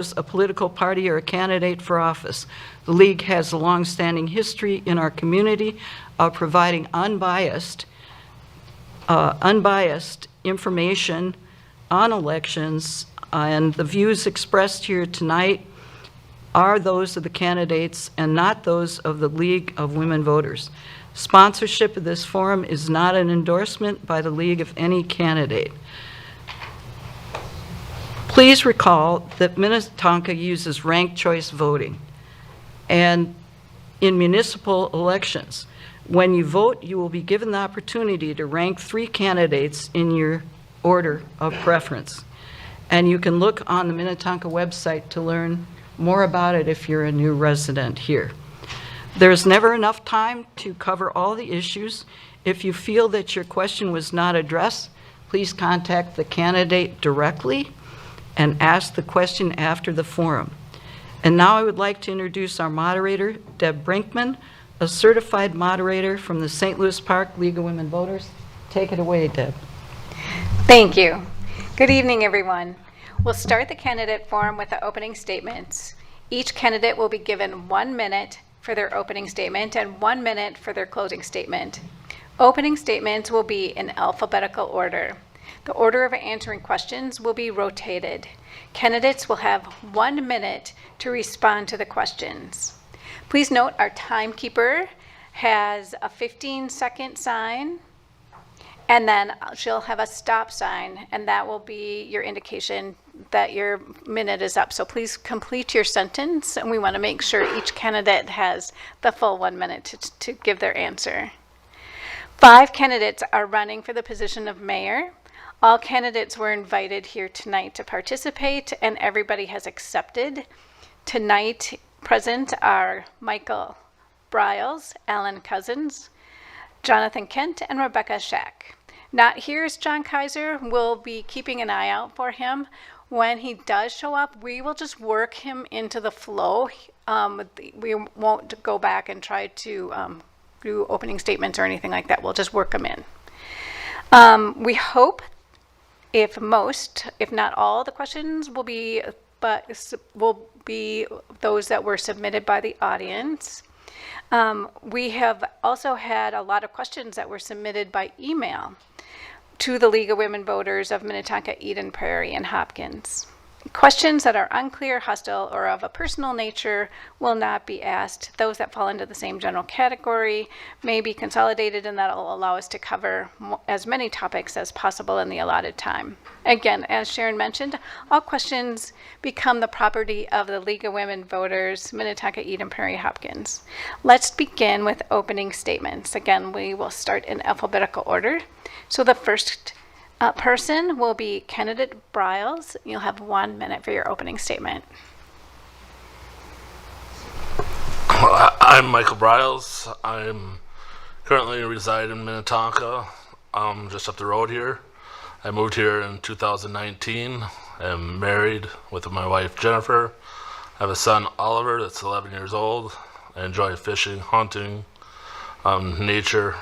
a political party or a candidate for office. The League has a long-standing history in our community of providing unbiased information on elections, and the views expressed here tonight are those of the candidates and not those of the League of Women Voters. Sponsorship of this forum is not an endorsement by the League of any candidate. Please recall that Minnetonka uses ranked choice voting. And in municipal elections, when you vote, you will be given the opportunity to rank 3 candidates in your order of preference. And you can look on the Minnetonka website to learn more about it if you're a new resident here. There's never enough time to cover all the issues. If you feel that your question was not addressed, please contact the candidate directly and ask the question after the forum. And now I would like to introduce our moderator, Deb Brinkman, a certified moderator from the St. Louis Park League of Women Voters. Take it away, Deb. Thank you. Good evening, everyone. We'll start the candidate forum with the opening statements. Each candidate will be given 1 minute for their opening statement and 1 minute for their closing statement. Opening statements will be in alphabetical order. The order of answering questions will be rotated. Candidates will have 1 minute to respond to the questions. Please note our timekeeper has a 15-second sign, and then she'll have a stop sign, and that will be your indication that your minute is up. So please complete your sentence, and we want to make sure each candidate has the full 1 minute to give their answer. 5 candidates are running for the position of mayor. All candidates were invited here tonight to participate, and everybody has accepted. Tonight present are Michael Briles, Alan Cousins, Jonathan Kent, and Rebecca Shack. Not here is John Kaiser. We'll be keeping an eye out for him. When he does show up, we will just work him into the flow. We won't go back and try to do opening statements or anything like that. We'll just work them in. We hope if not all the questions will be those that were submitted by the audience. We have also had a lot of questions that were submitted by email to the League of Women Voters of Minnetonka, Eden Prairie, and Hopkins. Questions that are unclear, hostile, or of a personal nature will not be asked. Those that fall into the same general category may be consolidated, and that will allow us to cover as many topics as possible in the allotted time. Again, as Sharon mentioned, all questions become the property of the League of Women Voters, Minnetonka, Eden Prairie, Hopkins. Let's begin with opening statements. Again, we will start in alphabetical order. So the first person will be candidate Briles. You'll have 1 minute for your opening statement. I'm Michael Briles. I'm currently reside in Minnetonka, just up the road here. I moved here in 2019. I'm married with my wife Jennifer. I have a son Oliver that's 11 years old. I enjoy fishing, hunting, nature.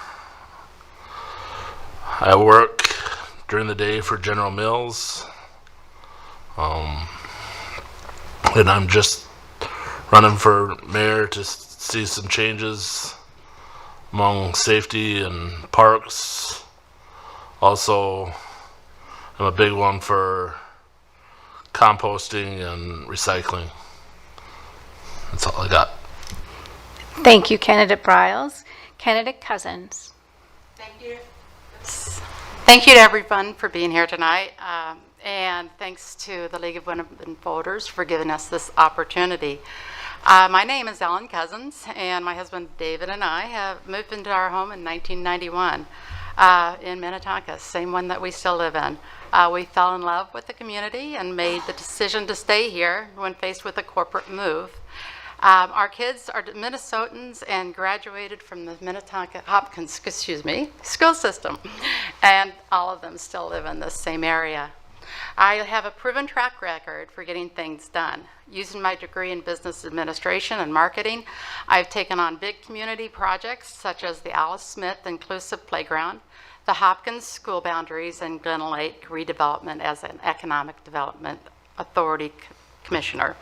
I work during the day for General Mills, and I'm just running for mayor to see some changes among safety and parks. Also, I'm a big one for composting and recycling. That's all I got. Thank you, candidate Briles. Candidate Cousins. Thank you. Thank you to everyone for being here tonight, and thanks to the League of Women Voters for giving us this opportunity. My name is Ellen Cousins, and my husband David and I have moved into our home in 1991 in Minnetonka, same one that we still live in. We fell in love with the community and made the decision to stay here when faced with a corporate move. Our kids are Minnesotans and graduated from the Minnetonka Hopkins, school system, and all of them still live in the same area. I have a proven track record for getting things done. Using my degree in business administration and marketing, I've taken on big community projects such as the Alice Smith Inclusive Playground, the Hopkins School Boundaries, and Glen Lake redevelopment as an economic development authority commissioner.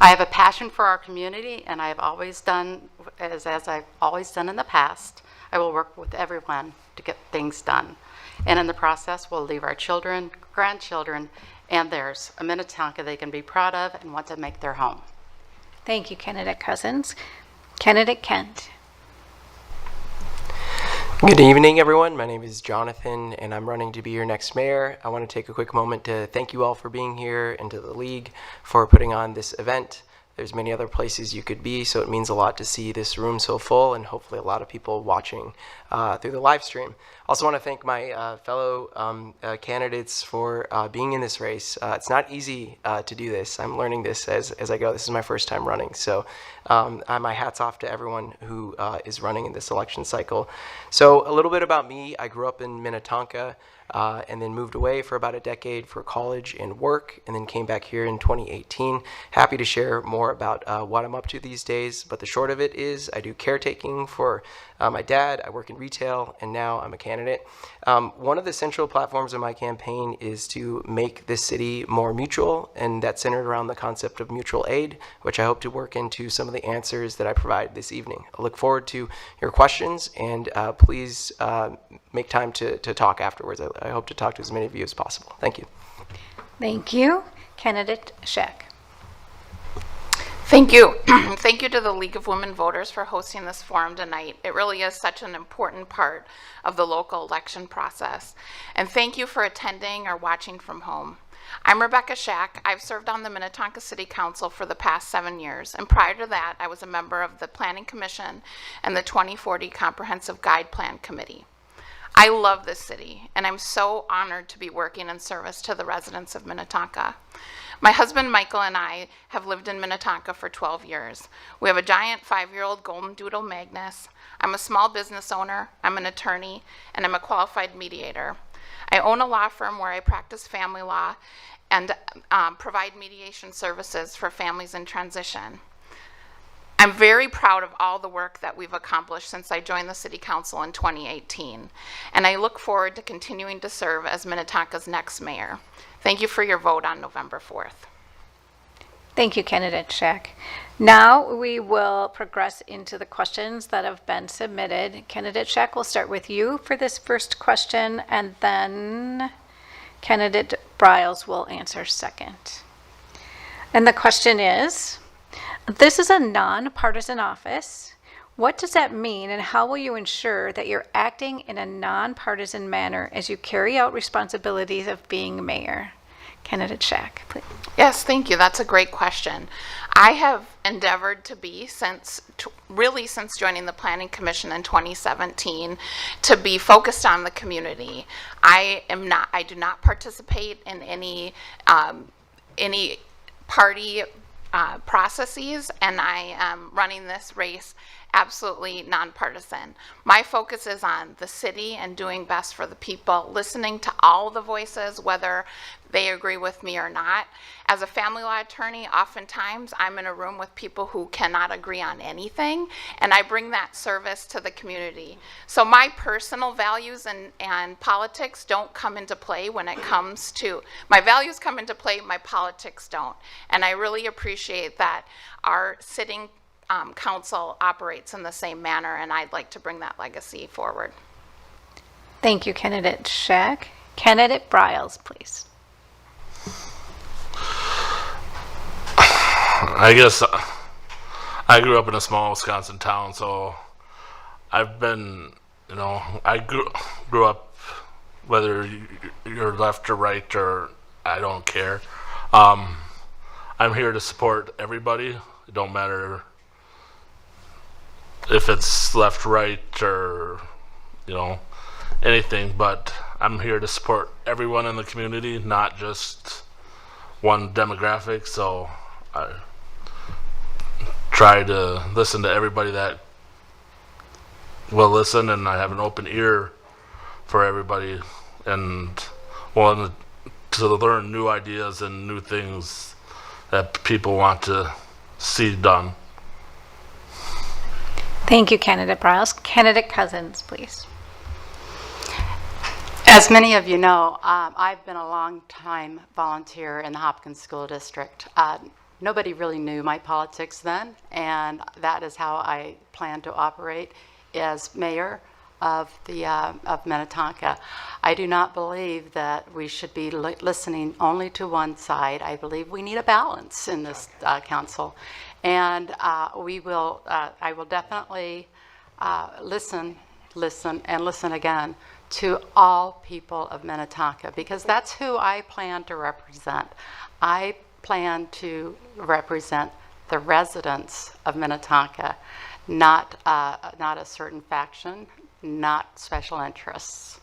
I have a passion for our community, and I have always done, as I've always done in the past, I will work with everyone to get things done. And in the process, we'll leave our children, grandchildren, and theirs a Minnetonka they can be proud of and want to make their home. Thank you, candidate Cousins. Candidate Kent. Good evening, everyone. My name is Jonathan, and I'm running to be your next mayor. I want to take a quick moment to thank you all for being here and to the league for putting on this event. There's many other places you could be, so it means a lot to see this room so full and hopefully a lot of people watching through the live stream. Also want to thank my fellow candidates for being in this race. It's not easy to do this. I'm learning this as I go. This is my first time running, so my hat's off to everyone who is running in this election cycle. So a little bit about me. I grew up in Minnetonka. And then moved away for about a decade for college and work, and then came back here in 2018. Happy to share more about what I'm up to these days, but the short of it is I do caretaking for my dad, I work in retail, and now I'm a candidate. One of the central platforms of my campaign is to make this city more mutual, and that's centered around the concept of mutual aid, which I hope to work into some of the answers that I provide this evening. I look forward to your questions, and please make time to talk afterwards. I hope to talk to as many of you as possible. Thank you. Thank you. Candidate Scheck. Thank you. Thank you to the League of Women Voters for hosting this forum tonight. It really is such an important part of the local election process. And thank you for attending or watching from home. I'm Rebecca Schack. I've served on the Minnetonka City Council for the past 7 years, and prior to that, I was a member of the Planning Commission and the 2040 Comprehensive Guide Plan Committee. I love this city, and I'm so honored to be working in service to the residents of Minnetonka. My husband Michael and I have lived in Minnetonka for 12 years. We have a giant 5-year-old golden doodle Magnus. I'm a small business owner, I'm an attorney, and I'm a qualified mediator. I own a law firm where I practice family law and provide mediation services for families in transition. I'm very proud of all the work that we've accomplished since I joined the City Council in 2018, and I look forward to continuing to serve as Minnetonka's next mayor. Thank you for your vote on November 4th. Thank you, Candidate Scheck. Now we will progress into the questions that have been submitted. Candidate Scheck, we'll start with you for this first question, and then Candidate Briles will answer second. And the question is, this is a nonpartisan office. What does that mean, and how will you ensure that you're acting in a nonpartisan manner as you carry out responsibilities of being mayor? Candidate Scheck, please. Yes, thank you. That's a great question. I have endeavored to be since joining the Planning Commission in 2017 to be focused on the community. I do not participate in any party processes, and I am running this race absolutely nonpartisan. My focus is on the city and doing best for the people, listening to all the voices, whether they agree with me or not. As a family law attorney, oftentimes I'm in a room with people who cannot agree on anything, and I bring that service to the community. So my personal values and politics don't come into play when it comes to, my values come into play, my politics don't. And I really appreciate that our sitting council operates in the same manner, and I'd like to bring that legacy forward. Thank you, Candidate Scheck. Candidate Briles, please. I guess I grew up in a small Wisconsin town, so I've been, I grew up, whether you're left or right, or I don't care. I'm here to support everybody. It don't matter if it's left, right, or, anything, but I'm here to support everyone in the community, not just one demographic, so I try to listen to everybody that will listen, and I have an open ear for everybody, and want to learn new ideas and new things that people want to see done. Thank you, Candidate Briles. Candidate Cousins, please. As many of you know, I've been a long-time volunteer in the Hopkins School District. nobody really knew my politics then, and that is how I plan to operate as mayor of Minnetonka. I do not believe that we should be listening only to one side. I believe we need a balance in this council, and I will definitely listen and listen again to all people of Minnetonka, because that's who I plan to represent. I plan to represent the residents of Minnetonka, not a certain faction, not special interests.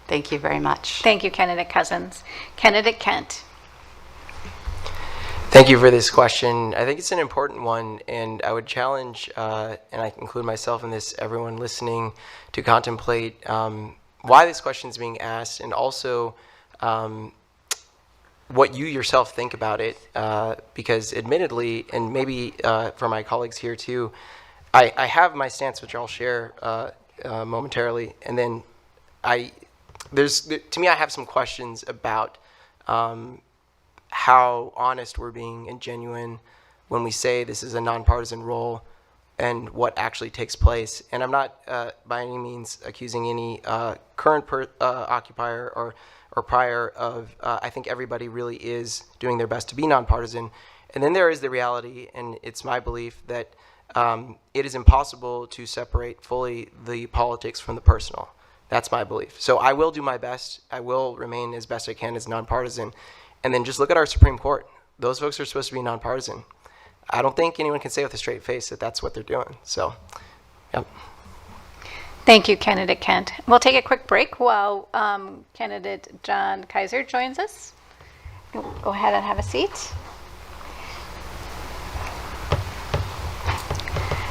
Thank you very much. Thank you, Candidate Cousins. Candidate Kent. Thank you for this question. I think it's an important one, and I would challenge, and I include myself in this, everyone listening, to contemplate why this question is being asked, and also what you yourself think about it, because admittedly, and maybe for my colleagues here too, I have my stance, which I'll share momentarily, and then to me, I have some questions about how honest we're being and genuine when we say this is a nonpartisan role and what actually takes place. And I'm not by any means accusing any current occupier or prior of, I think everybody really is doing their best to be nonpartisan. And then there is the reality, and it's my belief that it is impossible to separate fully the politics from the personal. That's my belief. So I will do my best. I will remain as best I can as nonpartisan. And then just look at our Supreme Court. Those folks are supposed to be nonpartisan. I don't think anyone can say with a straight face that that's what they're doing. So, yep. Thank you, Candidate Kent. We'll take a quick break while Candidate John Kaiser joins us. Go ahead and have a seat.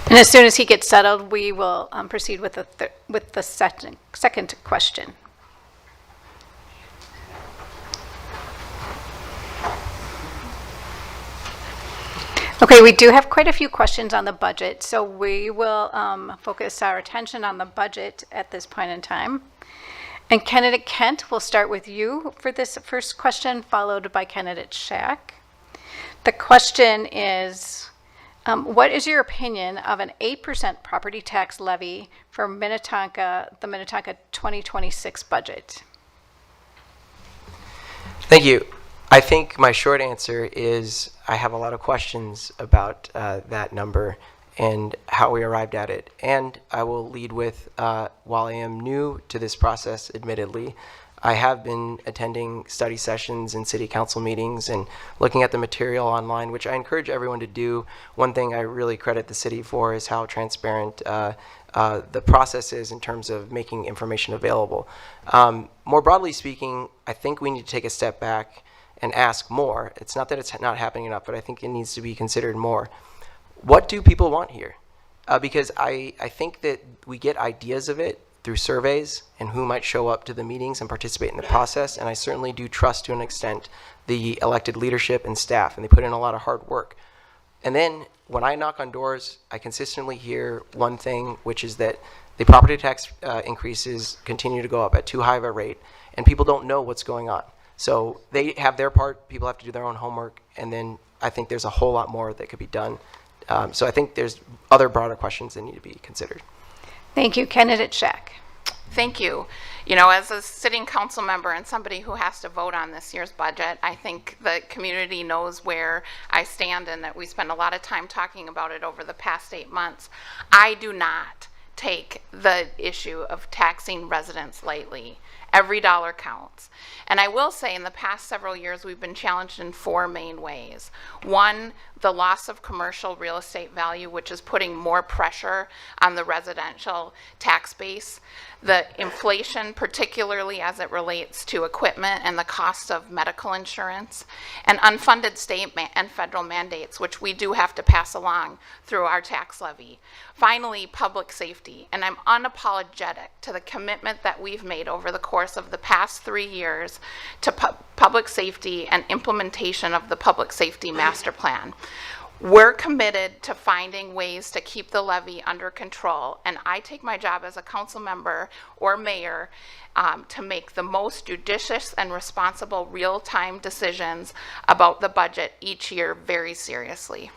And as soon as he gets settled, we will proceed with the second question. Okay, we do have quite a few questions on the budget, so we will focus our attention on the budget at this point in time. And Candidate Kent, we'll start with you for this first question, followed by Candidate Shack. The question is, what is your opinion of an 8% property tax levy for Minnetonka, the Minnetonka 2026 budget? Thank you. I think my short answer is I have a lot of questions about that number and how we arrived at it. And I will lead with, while I am new to this process, admittedly, I have been attending study sessions and city council meetings and looking at the material online, which I encourage everyone to do. One thing I really credit the city for is how transparent the process is in terms of making information available. More broadly speaking, I think we need to take a step back and ask more. It's not that it's not happening enough, but I think it needs to be considered more. What do people want here? Because I think that we get ideas of it through surveys and who might show up to the meetings and participate in the process, and I certainly do trust to an extent the elected leadership and staff, and they put in a lot of hard work. And then when I knock on doors, I consistently hear one thing, which is that the property tax increases continue to go up at too high of a rate, and people don't know what's going on. So they have their part, people have to do their own homework, and then I think there's a whole lot more that could be done. So I think there's other broader questions that need to be considered. Thank you. Candidate Shack. Thank you. You know, as a sitting council member and somebody who has to vote on this year's budget, I think the community knows where I stand and that we spend a lot of time talking about it over the past 8 months. I do not take the issue of taxing residents lightly. Every dollar counts. And I will say in the past several years, we've been challenged in 4 main ways. One, the loss of commercial real estate value, which is putting more pressure on the residential tax base. The inflation, particularly as it relates to equipment and the cost of medical insurance, and unfunded state and federal mandates, which we do have to pass along through our tax levy. Finally, public safety, and I'm unapologetic to the commitment that we've made over the course of the past 3 years to public safety and implementation of the public safety master plan. We're committed to finding ways to keep the levy under control, and I take my job as a council member or mayor to make the most judicious and responsible real-time decisions about the budget each year very seriously.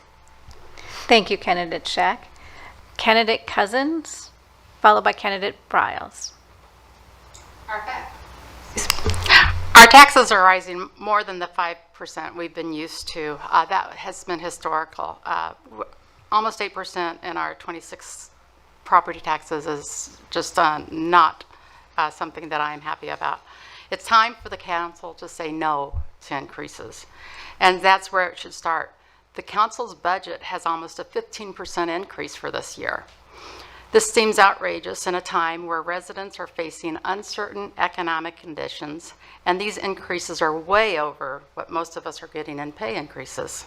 Thank you, Candidate Shack. Candidate Cousins, followed by Candidate Briles. Our taxes are rising more than the 5% we've been used to. That has been historical. Almost 8% in our 26 property taxes is just not something that I'm happy about. It's time for the council to say no to increases, and that's where it should start. The council's budget has almost a 15% increase for this year. This seems outrageous in a time where residents are facing uncertain economic conditions, and these increases are way over what most of us are getting in pay increases.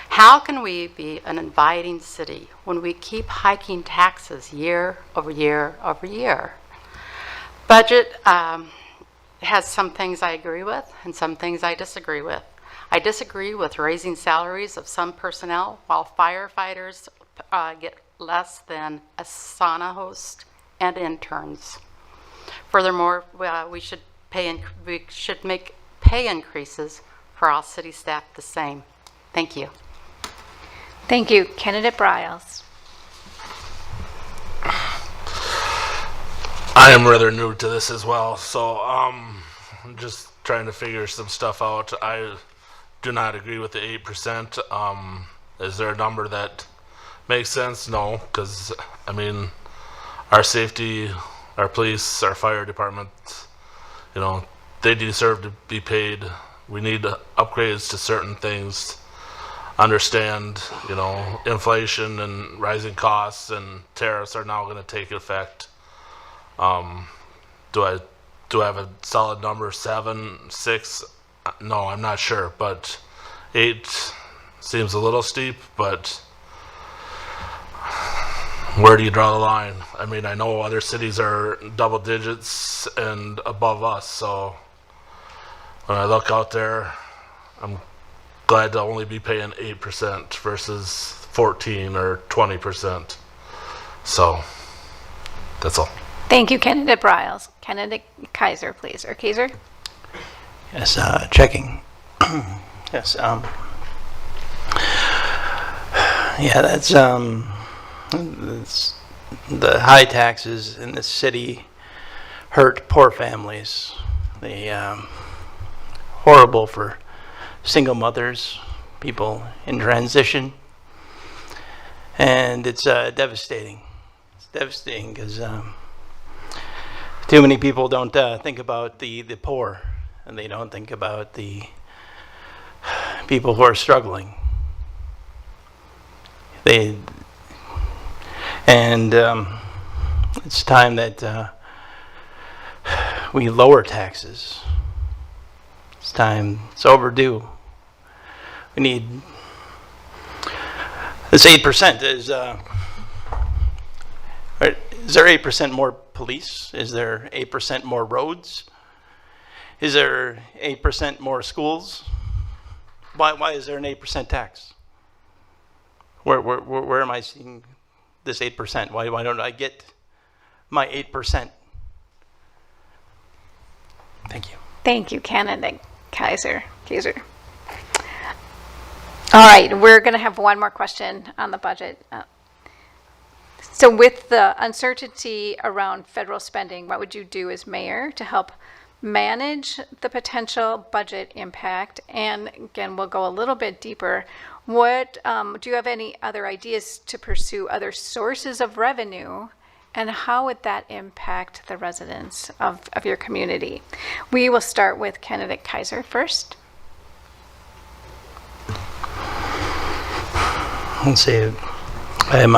How can we be an inviting city when we keep hiking taxes year over year over year? Budget has some things I agree with and some things I disagree with. I disagree with raising salaries of some personnel while firefighters get less than a sauna host and interns. Furthermore, we should make pay increases for all city staff the same. Thank you. Thank you, Candidate Briles. I am rather new to this as well, so I'm just trying to figure some stuff out. I do not agree with the 8%. Is there a number that makes sense? No, because I mean, our safety, our police, our fire department, they deserve to be paid. We need upgrades to certain things. Understand, inflation and rising costs and tariffs are now going to take effect. Do I have a solid number? 7, 6? No, I'm not sure, but 8 seems a little steep, but where do you draw the line? I mean, I know other cities are double digits and above us, so when I look out there, I'm glad to only be paying 8% versus 14 or 20%. So that's all. Thank you, Candidate Briles. Candidate Kaiser, please, or Kaiser. Yes, checking. Yes, yeah, that's the high taxes in the city hurt poor families. They horrible for single mothers, people in transition, and it's devastating. It's devastating because too many people don't think about the poor, and they don't think about the people who are struggling. It's time that we lower taxes. It's time. It's overdue. We need this 8%. Is there 8% more police? Is there 8% more roads? Is there 8% more schools? Why is there an 8% tax? Where am I seeing this 8%? Why don't I get my 8%? Thank you. Thank you, Candidate Kaiser. All right, we're going to have one more question on the budget. So with the uncertainty around federal spending, what would you do as mayor to help manage the potential budget impact? And again, we'll go a little bit deeper. What do you have any other ideas to pursue other sources of revenue, and how would that impact the residents of your community? We will start with Candidate Kaiser first. Let's see. I'm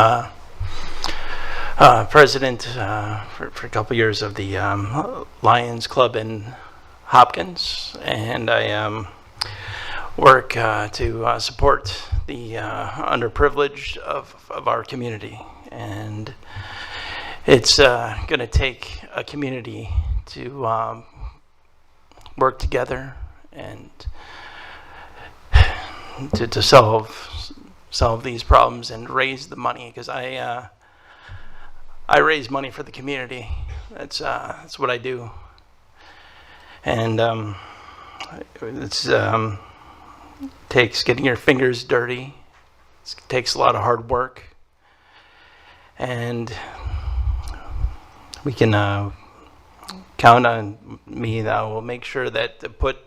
president for a couple years of the Lions Club in Hopkins, and I work to support the underprivileged of our community. And it's going to take a community to work together and to solve solve these problems and raise the money, because I raise money for the community. That's what I do, and it's takes getting your fingers dirty. It takes a lot of hard work, and we can count on me that I will make sure that to put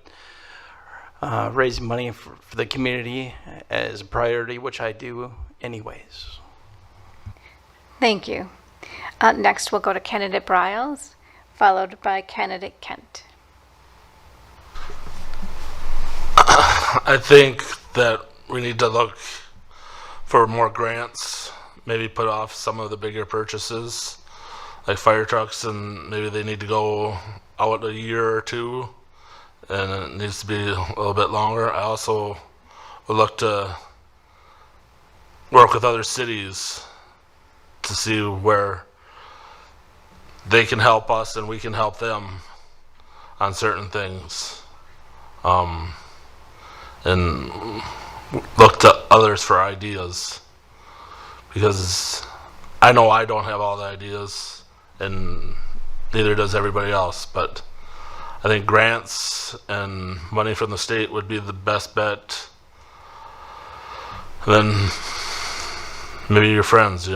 raising money for the community as a priority, which I do anyways. Thank you. Next, we'll go to candidate Briles, followed by candidate Kent. I think that we need to look for more grants, maybe put off some of the bigger purchases, like fire trucks, and maybe they need to go out a year or two, and it needs to be a little bit longer. I also would look to work with other cities to see where they can help us and we can help them on certain things. And look to others for ideas, because I know I don't have all the ideas, and neither does everybody else, but I think grants and money from the state would be the best bet. And then maybe your friends,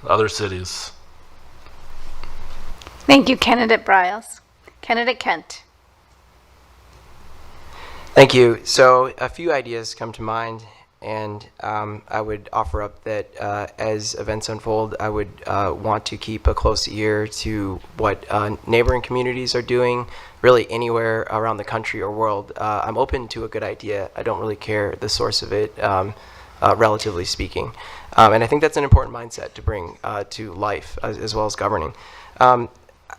other cities. Thank you, candidate Briles. Candidate Kent. Thank you. So a few ideas come to mind, and I would offer up that as events unfold, I would want to keep a close ear to what neighboring communities are doing, really anywhere around the country or world. I'm open to a good idea. I don't really care the source of it, relatively speaking. And I think that's an important mindset to bring to life as well as governing.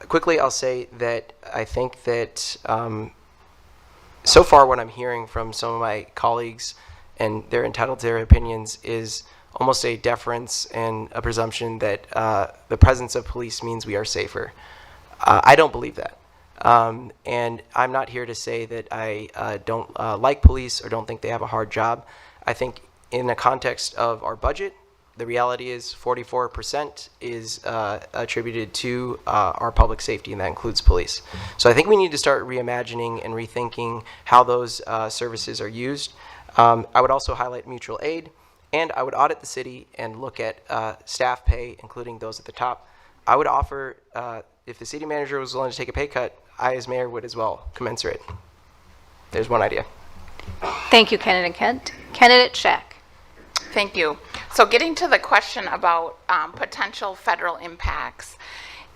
Quickly, I'll say that I think that so far what I'm hearing from some of my colleagues, and they're entitled to their opinions, is almost a deference and a presumption that the presence of police means we are safer. I don't believe that. And I'm not here to say that I don't like police or don't think they have a hard job. I think in the context of our budget, the reality is 44% is attributed to our public safety, and that includes police. So I think we need to start reimagining and rethinking how those services are used. I would also highlight mutual aid, and I would audit the city and look at staff pay, including those at the top. I would offer, if the city manager was willing to take a pay cut, I as mayor would as well, commensurate. There's one idea. Thank you, candidate Kent. Candidate Shack. Thank you. So getting to the question about potential federal impacts,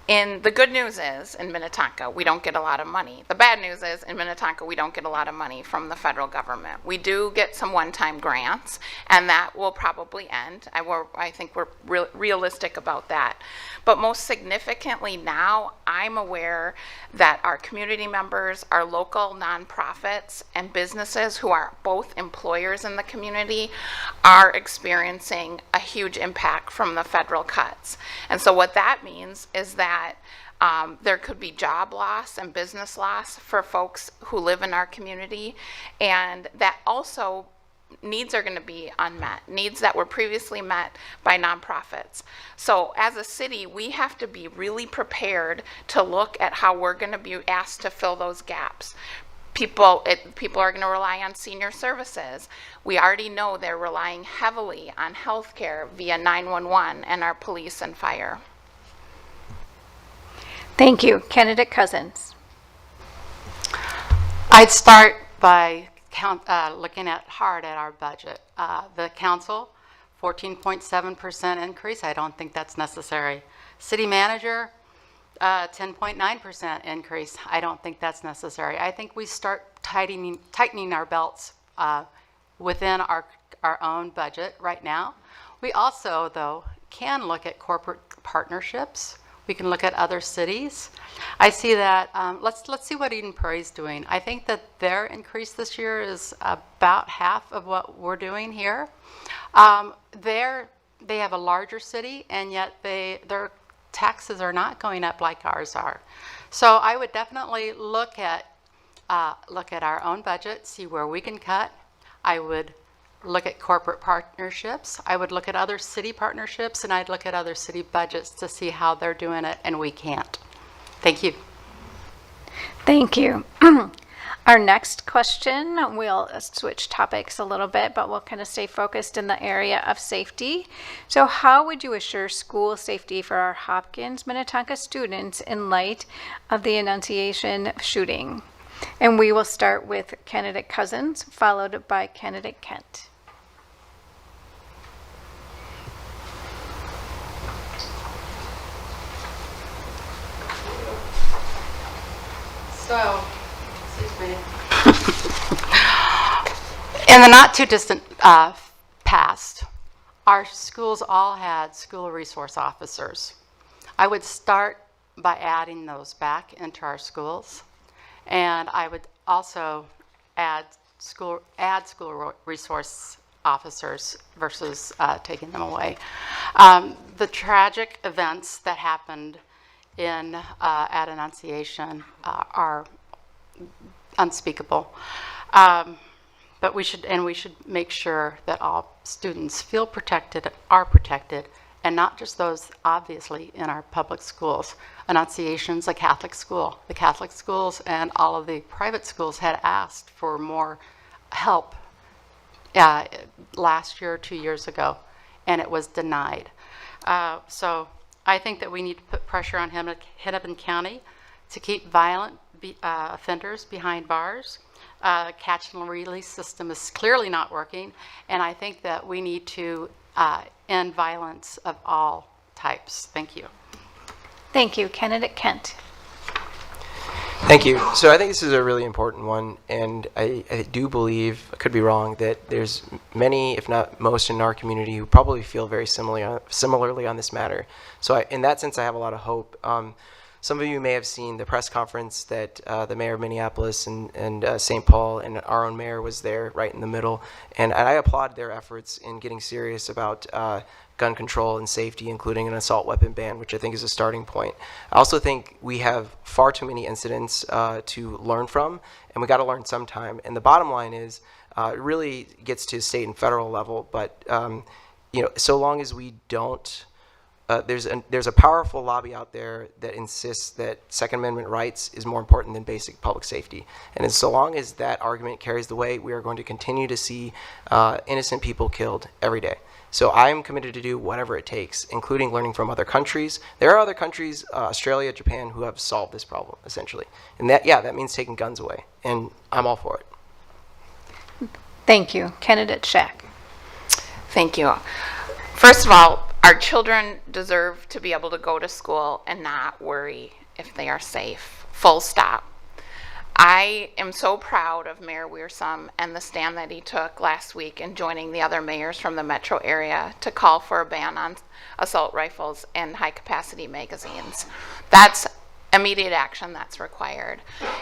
the good news is in Minnetonka, we don't get a lot of money. The bad news is in Minnetonka, we don't get a lot of money from the federal government. We do get some one-time grants, and that will probably end. I think we're realistic about that. But most significantly now, I'm aware that our community members, our local nonprofits, and businesses who are both employers in the community are experiencing a huge impact from the federal cuts. And so what that means is that there could be job loss and business loss for folks who live in our community, and that also needs are going to be unmet, needs that were previously met by nonprofits. So as a city, we have to be really prepared to look at how we're going to be asked to fill those gaps. People are going to rely on senior services. We already know they're relying heavily on healthcare via 911 and our police and fire. Thank you. Candidate Cousins. I'd start by looking hard at our budget. The council, 14.7% increase. I don't think that's necessary. City manager, 10.9% increase. I don't think that's necessary. I think we start tightening our belts within our own budget right now. We also, though, can look at corporate partnerships. We can look at other cities. I see that, let's see what Eden Prairie is doing. I think that their increase this year is about half of what we're doing here. They have a larger city, and yet their taxes are not going up like ours are. So I would definitely look at our own budget, see where we can cut. I would look at corporate partnerships. I would look at other city partnerships, and I'd look at other city budgets to see how they're doing it, and we can't. Thank you. Thank you. Our next question, we'll switch topics a little bit, but we'll kind of stay focused in the area of safety. So how would you assure school safety for our Hopkins Minnetonka students in light of the Annunciation shooting? And we will start with candidate Cousins, followed by candidate Kent. So, excuse me. In the not too distant past, our schools all had school resource officers. I would start by adding those back into our schools, and I would also add school resource officers versus taking them away. The tragic events that happened at Annunciation are unspeakable. But we should make sure that all students feel protected, are protected, and not just those obviously in our public schools. Annunciation's a Catholic school. The Catholic schools and all of the private schools had asked for more help last year or 2 years ago, and it was denied. So I think that we need to put pressure on Hennepin County to keep violent offenders behind bars. Catch and release system is clearly not working, and I think that we need to end violence of all types. Thank you. Thank you. Candidate Kent. Thank you. So I think this is a really important one, and I do believe, I could be wrong, that there's many, if not most, in our community who probably feel very similarly on this matter. So in that sense, I have a lot of hope. Some of you may have seen the press conference that the mayor of Minneapolis and St. Paul and our own mayor was there right in the middle. And I applaud their efforts in getting serious about gun control and safety, including an assault weapon ban, which I think is a starting point. I also think we have far too many incidents to learn from, and we got to learn sometime. And the bottom line is, it really gets to state and federal level, but so long as we don't, there's a powerful lobby out there that insists that Second Amendment rights is more important than basic public safety. And so long as that argument carries the way, we are going to continue to see innocent people killed every day. So I'm committed to do whatever it takes, including learning from other countries. There are other countries, Australia, Japan, who have solved this problem, essentially. And that means taking guns away. And I'm all for it. Thank you. Candidate Shack. Thank you. First of all, our children deserve to be able to go to school and not worry if they are safe. Full stop. I am so proud of Mayor Wiersum and the stand that he took last week in joining the other mayors from the metro area to call for a ban on assault rifles and high-capacity magazines. That's immediate action that's required.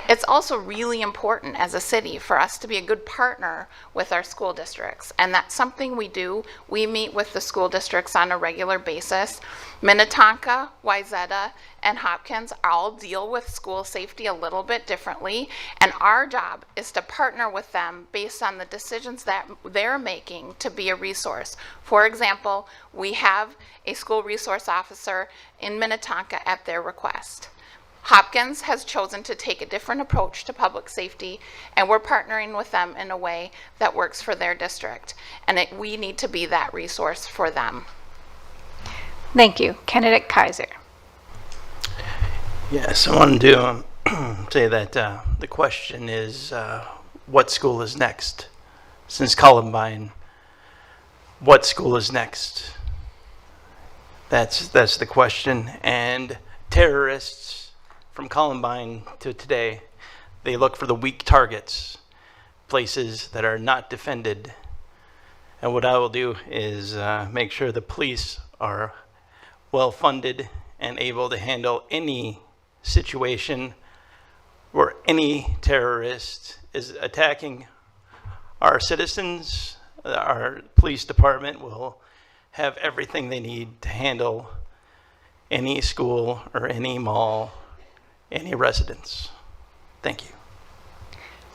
It's also really important as a city for us to be a good partner with our school districts, and that's something we do. We meet with the school districts on a regular basis. Minnetonka, Wayzata, and Hopkins all deal with school safety a little bit differently, and our job is to partner with them based on the decisions that they're making to be a resource. For example, we have a school resource officer in Minnetonka at their request. Hopkins has chosen to take a different approach to public safety, and we're partnering with them in a way that works for their district. And we need to be that resource for them. Thank you. Candidate Kaiser. Yes, I wanted to say that the question is, what school is next? Since Columbine, what school is next? That's the question. And terrorists from Columbine to today, they look for the weak targets, places that are not defended. And what I will do is make sure the police are well funded and able to handle any situation where any terrorist is attacking our citizens. Our police department will have everything they need to handle any school or any mall, any residence. Thank you.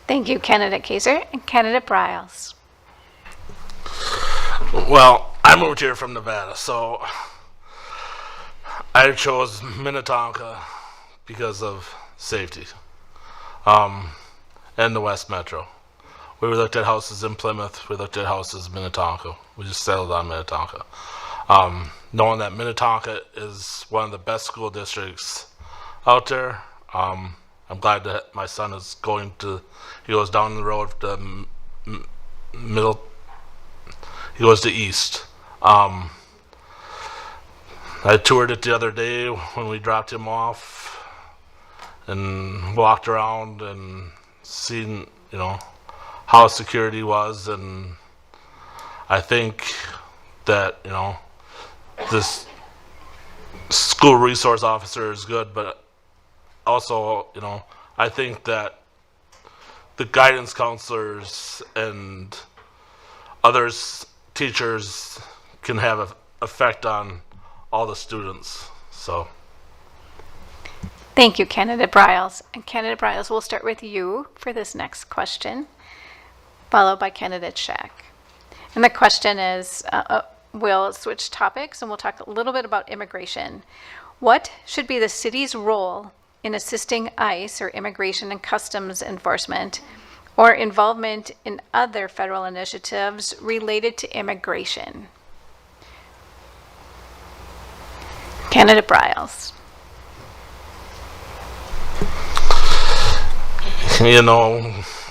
Thank you, Candidate Kaiser. And Candidate Briles. Well, I moved here from Nevada, so I chose Minnetonka because of safety, and the West Metro. We looked at houses in Plymouth. We looked at houses in Minnetonka. We just settled on Minnetonka. Knowing that Minnetonka is one of the best school districts out there, I'm glad that my son is he goes down the road to he goes to East. I toured it the other day when we dropped him off and walked around and seen, how security was, and I think that, this school resource officer is good, but also, I think that the guidance counselors and others, teachers, can have an effect on all the students. So. Thank you, Candidate Briles. And Candidate Briles, we'll start with you for this next question, followed by Candidate Shack. And the question is, we'll switch topics and we'll talk a little bit about immigration. What should be the city's role in assisting ICE, or Immigration and Customs Enforcement, or involvement in other federal initiatives related to immigration? Candidate Briles.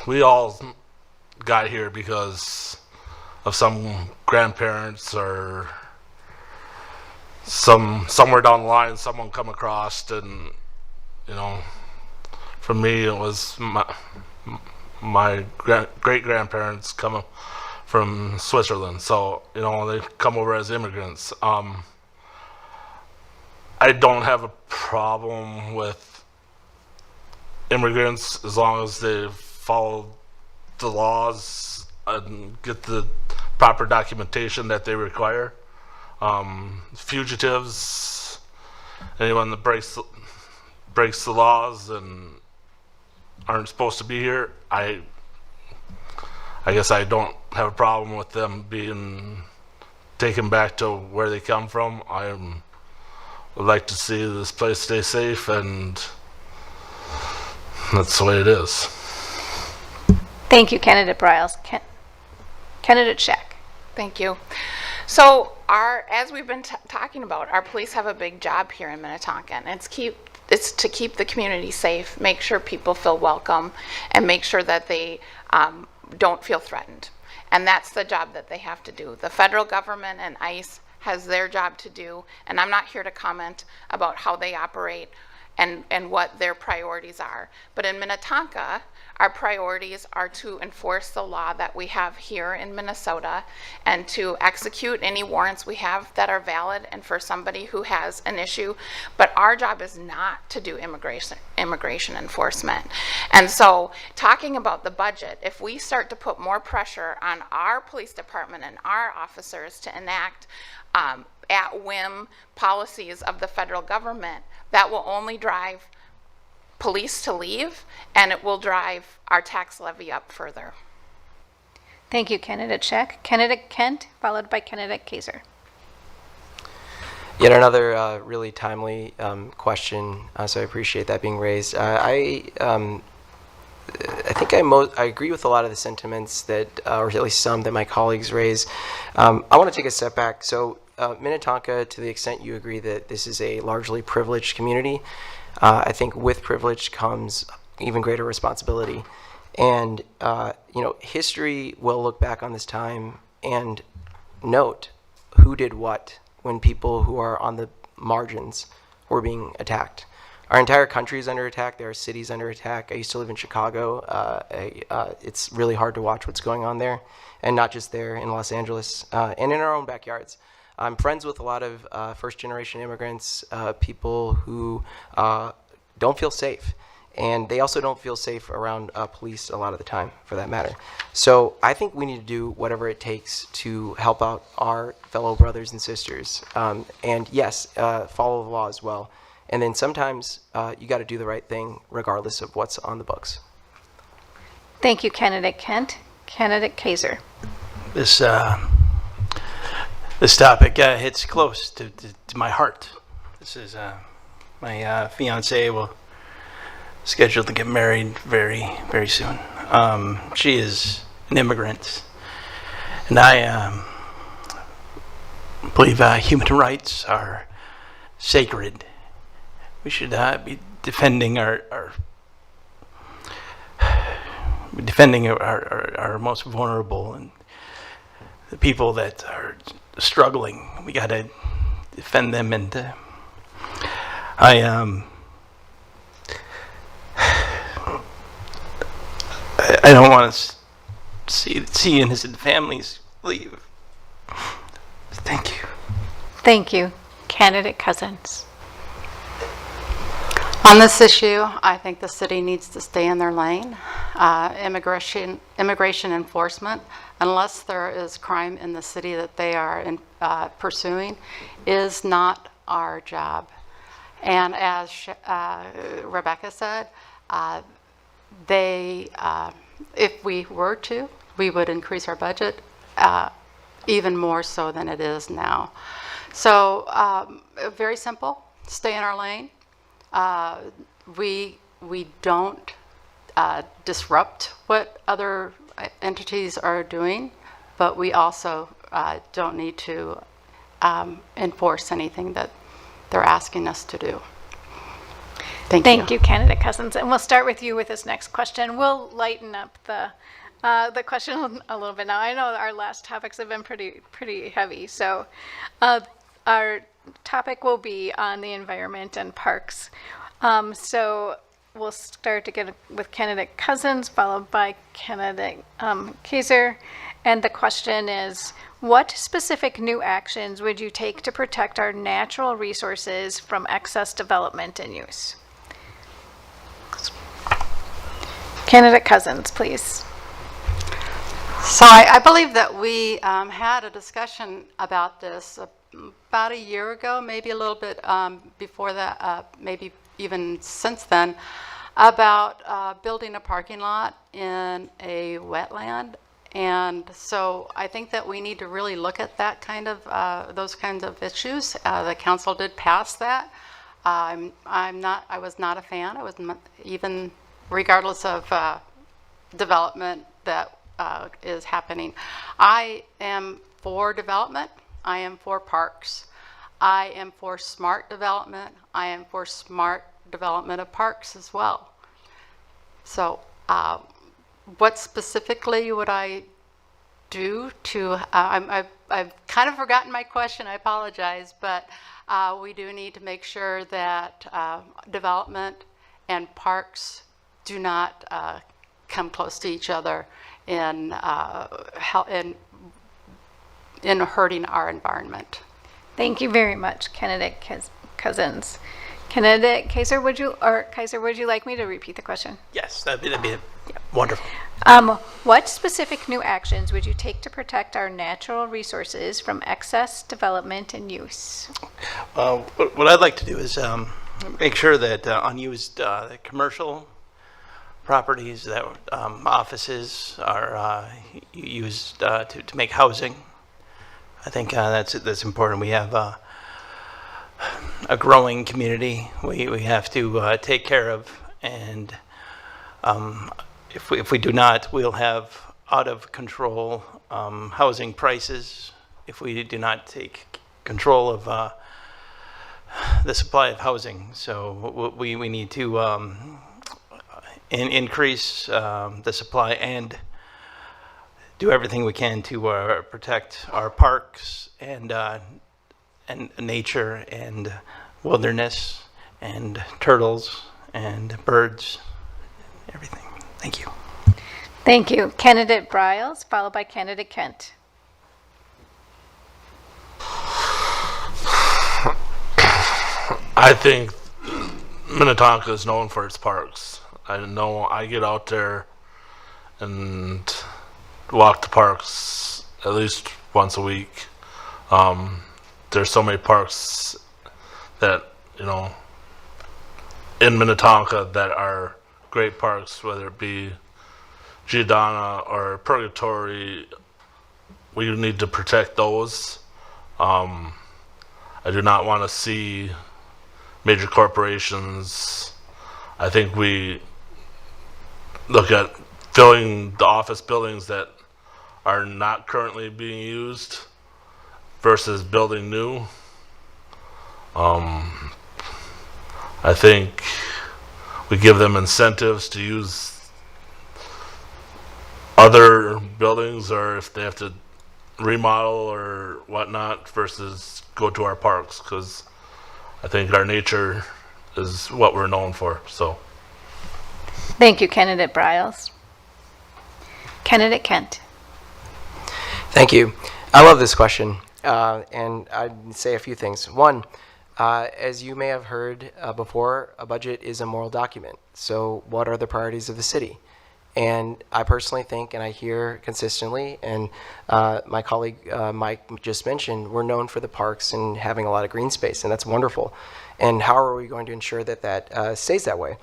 We all got here because of some grandparents or somewhere down the line someone come across, and for me it was my great grandparents coming from Switzerland, so they come over as immigrants. I don't have a problem with immigrants as long as they follow the laws and get the proper documentation that they require. Fugitives, anyone that breaks the laws and aren't supposed to be here, I guess I don't have a problem with them being taken back to where they come from. I would like to see this place stay safe, and that's the way it is. Thank you, Candidate Briles. Candidate Shack. Thank you. So as we've been talking about, our police have a big job here in Minnetonka, and it's to keep the community safe, make sure people feel welcome, and make sure that they don't feel threatened. And that's the job that they have to do. The federal government and ICE has their job to do, and I'm not here to comment about how they operate and what their priorities are. But in Minnetonka, our priorities are to enforce the law that we have here in Minnesota and to execute any warrants we have that are valid and for somebody who has an issue. But our job is not to do immigration enforcement. And so talking about the budget, if we start to put more pressure on our police department and our officers to enact at whim policies of the federal government, that will only drive police to leave, and it will drive our tax levy up further. Thank you, Candidate Shack. Candidate Kent, followed by Candidate Kaiser. Yet another really timely question, so I appreciate that being raised. I think I agree with a lot of the sentiments that, or at least some that my colleagues raise. I want to take a step back. So Minnetonka, to the extent you agree that this is a largely privileged community, I think with privilege comes even greater responsibility. And, history will look back on this time and note who did what when people who are on the margins were being attacked. Our entire country is under attack. There are cities under attack. I used to live in Chicago. It's really hard to watch what's going on there, and not just there, in Los Angeles, and in our own backyards. I'm friends with a lot of first-generation immigrants, people who don't feel safe. And they also don't feel safe around police a lot of the time, for that matter. So I think we need to do whatever it takes to help out our fellow brothers and sisters. And yes, follow the law as well. And then sometimes you got to do the right thing regardless of what's on the books. Thank you, Candidate Kent. Candidate Kaiser. This This topic hits close to my heart. This is my fiance will scheduled to get married very, very soon. She is an immigrant, and I believe human rights are sacred. We should be defending our most vulnerable and the people that are struggling. We got to defend them, and I don't want to see innocent families leave. Thank you. Thank you. Candidate Cousins. On this issue, I think the city needs to stay in their lane. Immigration enforcement, unless there is crime in the city that they are pursuing, is not our job. And as Rebecca said, if we were to, we would increase our budget even more so than it is now. So very simple, stay in our lane. We don't disrupt what other entities are doing, but we also don't need to enforce anything that they're asking us to do. Thank you, Candidate Cousins. And we'll start with you with this next question. We'll lighten up the question a little bit now. I know our last topics have been pretty heavy, so our topic will be on the environment and parks. So we'll start again with Candidate Cousins, followed by Candidate Kaiser. And the question is, what specific new actions would you take to protect our natural resources from excess development and use? Candidate Cousins, please. So I believe that we had a discussion about this about a year ago, maybe a little bit before that, maybe even since then, about building a parking lot in a wetland. And so I think that we need to really look at that kind of those kinds of issues. The council did pass that. I was not a fan. I was even regardless of development that is happening. I am for development. I am for parks. I am for smart development. I am for smart development of parks as well. So what specifically would I do to, I've kind of forgotten my question, I apologize, but we do need to make sure that development and parks do not come close to each other in hurting our environment. Thank you very much, Candidate Cousins. Candidate Kaiser, would you like me to repeat the question? Yes, that'd be wonderful. What specific new actions would you take to protect our natural resources from excess development and use? What I'd like to do is make sure that unused commercial properties, that offices are used to make housing. I think that's important. We have a growing community we have to take care of, and if we do not, we'll have out of control housing prices if we do not take control of the supply of housing. So we need to increase the supply and do everything we can to protect our parks and nature and wilderness and turtles and birds, everything. Thank you. Thank you. Candidate Briles, followed by Candidate Kent. I think Minnetonka is known for its parks. I know I get out there and walk the parks at least once a week. There's so many parks that, in Minnetonka that are great parks, whether it be Giordana or Purgatory. We need to protect those. I do not want to see major corporations. I think we look at filling the office buildings that are not currently being used versus building new. I think we give them incentives to use other buildings, or if they have to remodel or whatnot, versus go to our parks, because I think our nature is what we're known for. So, Thank you, Candidate Briles. Candidate Kent. Thank you. I love this question, and I'd say a few things. One, as you may have heard before, a budget is a moral document. So what are the priorities of the city? And I personally think, and I hear consistently, and my colleague Mike just mentioned, we're known for the parks and having a lot of green space, and that's wonderful. And how are we going to ensure that that stays that way?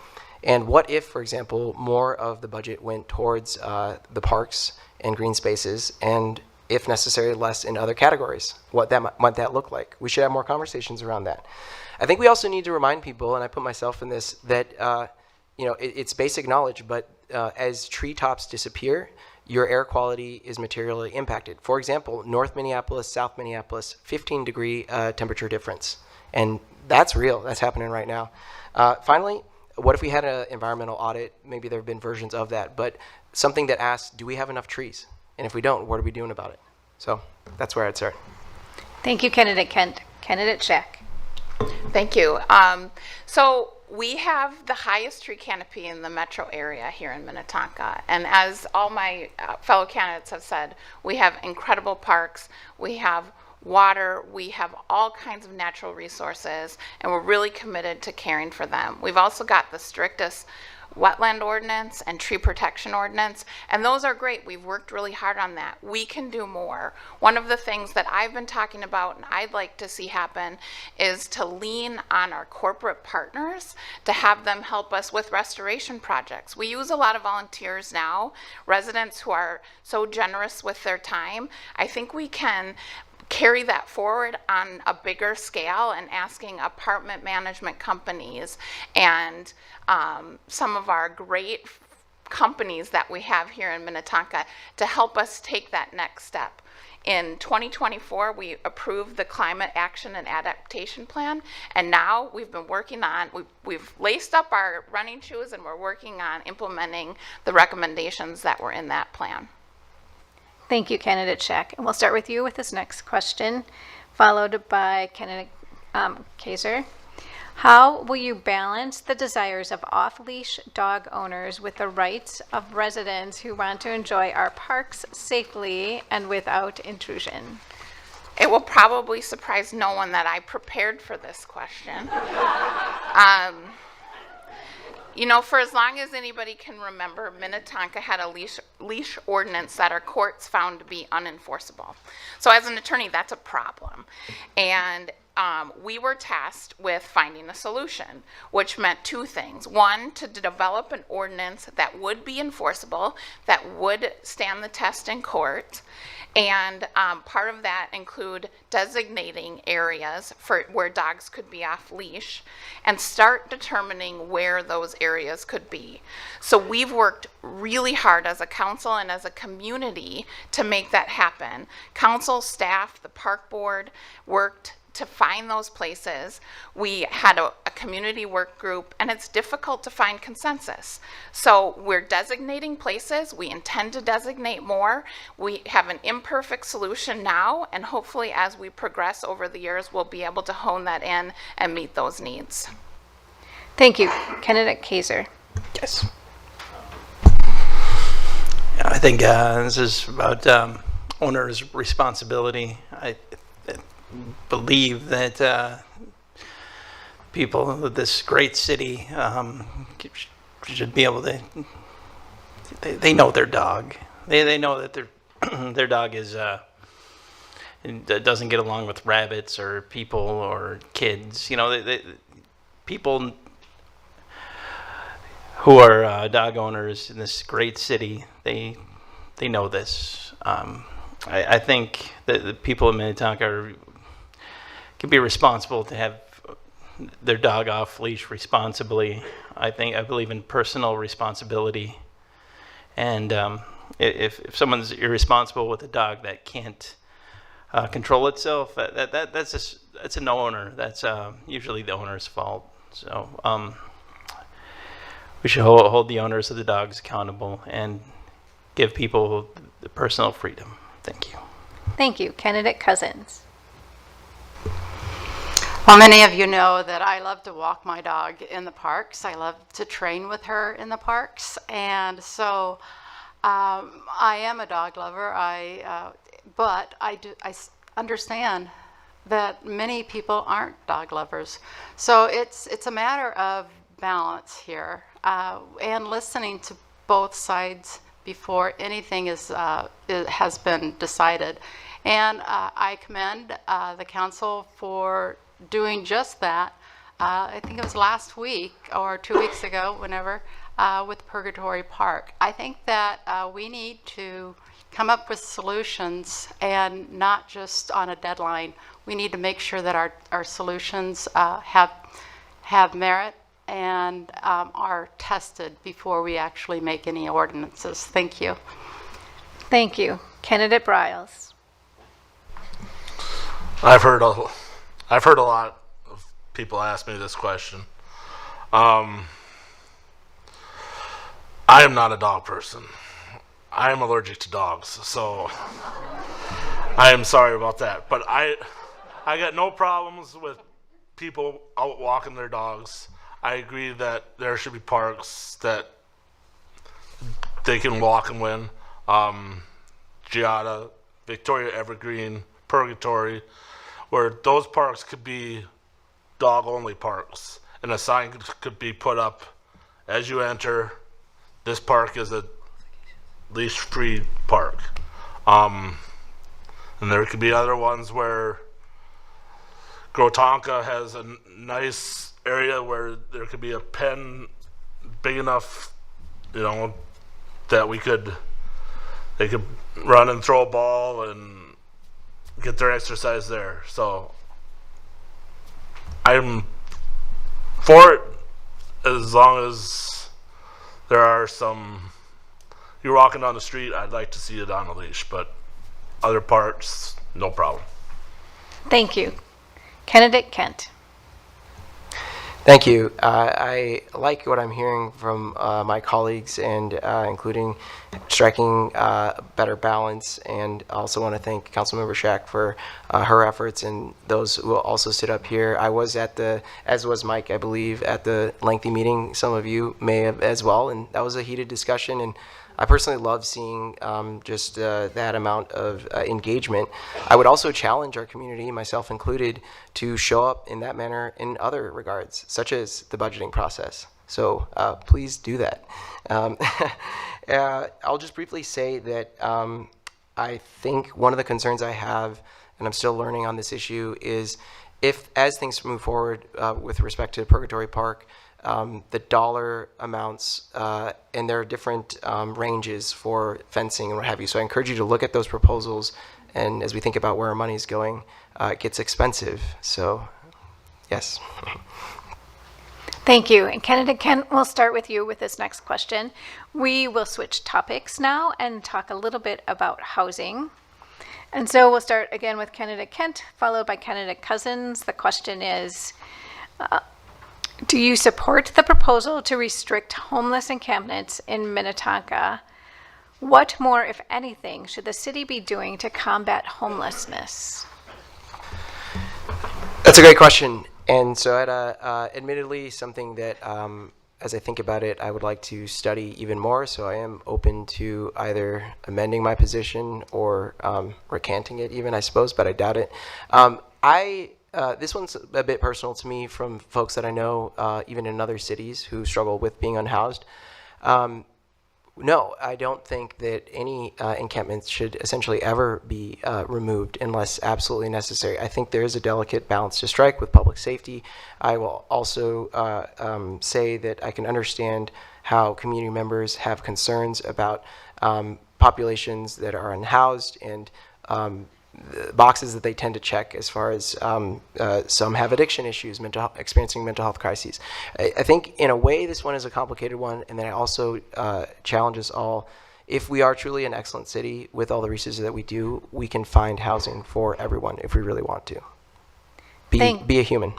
And what if, for example, more of the budget went towards the parks and green spaces, and if necessary, less in other categories? What might that look like? We should have more conversations around that. I think we also need to remind people, and I put myself in this, that it's basic knowledge, but as treetops disappear, your air quality is materially impacted. For example, North Minneapolis, South Minneapolis, 15-degree temperature difference. And that's real. That's happening right now. Finally, what if we had an environmental audit? Maybe there have been versions of that, but something that asks, do we have enough trees? And if we don't, what are we doing about it? So that's where I'd start. Thank you, Candidate Kent. Candidate Shack. Thank you. So we have the highest tree canopy in the metro area here in Minnetonka. And as all my fellow candidates have said, we have incredible parks, we have water, we have all kinds of natural resources, and we're really committed to caring for them. We've also got the strictest wetland ordinance and tree protection ordinance, and those are great. We've worked really hard on that. We can do more. One of the things that I've been talking about and I'd like to see happen is to lean on our corporate partners to have them help us with restoration projects. We use a lot of volunteers now, residents who are so generous with their time. I think we can carry that forward on a bigger scale and asking apartment management companies and some of our great companies that we have here in Minnetonka to help us take that next step. In 2024, we approved the Climate Action and Adaptation Plan, and now we've been working on, we've laced up our running shoes and we're working on implementing the recommendations that were in that plan. Thank you, Candidate Shack. And we'll start with you with this next question, followed by Candidate Kaiser. How will you balance the desires of off-leash dog owners with the rights of residents who want to enjoy our parks safely and without intrusion? It will probably surprise no one that I prepared for this question. For as long as anybody can remember, Minnetonka had a leash ordinance that our courts found to be unenforceable. So as an attorney, that's a problem. And we were tasked with finding a solution, which meant two things. One, to develop an ordinance that would be enforceable, that would stand the test in court. And part of that include designating areas for where dogs could be off leash and start determining where those areas could be. So we've worked really hard as a council and as a community to make that happen. Council staff, the park board worked to find those places. We had a community work group, and it's difficult to find consensus. So we're designating places. We intend to designate more. We have an imperfect solution now, and hopefully as we progress over the years, we'll be able to hone that in and meet those needs. Thank you. Candidate Kaiser. Yes. I think this is about owner's responsibility. I believe that people of this great city should be able to, they know their dog. They know that their dog is doesn't get along with rabbits or people or kids. People who are dog owners in this great city, they know this. I think that the people in Minnetonka could be responsible to have their dog off leash responsibly. I believe in personal responsibility, and if someone's irresponsible with a dog that can't control itself, that's an owner. That's usually the owner's fault. So we should hold the owners of the dogs accountable and give people the personal freedom. Thank you. Thank you. Candidate Cousins. Well, many of you know that I love to walk my dog in the parks. I love to train with her in the parks. And so I am a dog lover, but I understand that many people aren't dog lovers. So it's a matter of balance here and listening to both sides before anything has been decided. And I commend the council for doing just that. I think it was last week or 2 weeks ago, whenever, with Purgatory Park. I think that we need to come up with solutions and not just on a deadline. We need to make sure that our solutions have merit and are tested before we actually make any ordinances. Thank you. Thank you. Candidate Briles. I've heard a lot of people ask me this question. I am not a dog person. I am allergic to dogs, so I am sorry about that. But I got no problems with people out walking their dogs. I agree that there should be parks that they can walk and win. Giada, Victoria Evergreen, Purgatory, where those parks could be dog-only parks, and a sign could be put up as you enter. This park is a leash-free park. And there could be other ones where Minnetonka has a nice area where there could be a pen big enough, that they could run and throw a ball and get their exercise there. So I'm for it as long as there are some. You're walking down the street, I'd like to see it on a leash, but other parts, no problem. Thank you. Candidate Kent. Thank you. I like what I'm hearing from my colleagues, and including striking better balance, and also want to thank Councilmember Shack for her efforts and those who also stood up here. I was as was Mike, I believe, at the lengthy meeting. Some of you may have as well, and that was a heated discussion, and I personally love seeing just that amount of engagement. I would also challenge our community, myself included, to show up in that manner in other regards, such as the budgeting process. So please do that. I'll just briefly say that I think one of the concerns I have, and I'm still learning on this issue, is as things move forward with respect to Purgatory Park, the dollar amounts, and there are different ranges for fencing and what have you. So I encourage you to look at those proposals, and as we think about where our money is going, it gets expensive. So, yes. Thank you. And Candidate Kent, we'll start with you with this next question. We will switch topics now and talk a little bit about housing. And so we'll start again with Candidate Kent, followed by Candidate Cousins. The question is, do you support the proposal to restrict homeless encampments in Minnetonka? What more, if anything, should the city be doing to combat homelessness? That's a great question. And so admittedly, something that, as I think about it, I would like to study even more. So I am open to either amending my position or recanting it even, I suppose, but I doubt it. This one's a bit personal to me from folks that I know, even in other cities, who struggle with being unhoused. No, I don't think that any encampments should essentially ever be removed unless absolutely necessary. I think there is a delicate balance to strike with public safety. I will also say that I can understand how community members have concerns about populations that are unhoused, and the boxes that they tend to check as far as some have addiction issues, experiencing mental health crises. I think in a way this one is a complicated one, and then it also challenges all. If we are truly an excellent city with all the resources that we do, we can find housing for everyone if we really want to. Be a human.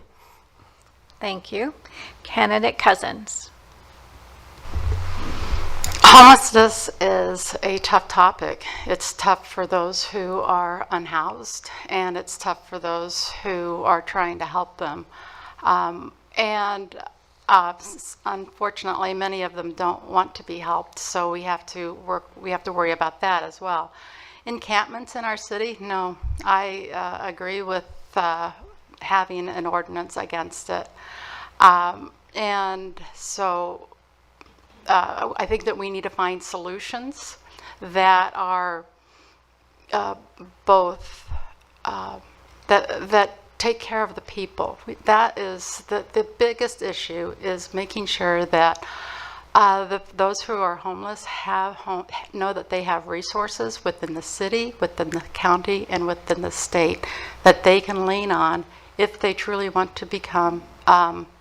Thank you. Candidate Cousins. Homelessness is a tough topic. It's tough for those who are unhoused, and it's tough for those who are trying to help them. Unfortunately, many of them don't want to be helped, so we have to worry about that as well. Encampments in our city, no. I agree with having an ordinance against it. And so I think that we need to find solutions that are both that take care of the people. That is the biggest issue, is making sure that those who are homeless know that they have resources within the city, within the county, and within the state that they can lean on if they truly want to become,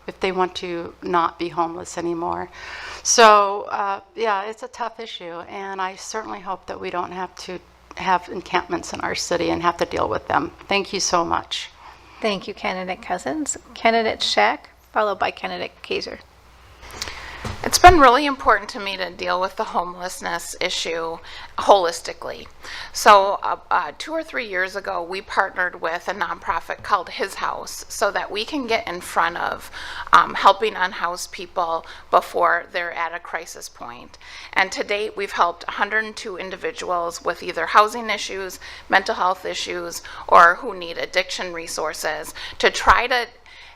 if they want to not be homeless anymore. So yeah, it's a tough issue, and I certainly hope that we don't have to have encampments in our city and have to deal with them. Thank you so much. Thank you, Candidate Cousins. Candidate Shack, followed by Candidate Kaiser. It's been really important to me to deal with the homelessness issue holistically. So 2 or 3 years ago, we partnered with a nonprofit called His House so that we can get in front of helping unhoused people before they're at a crisis point. And to date, we've helped 102 individuals with either housing issues, mental health issues, or who need addiction resources to try to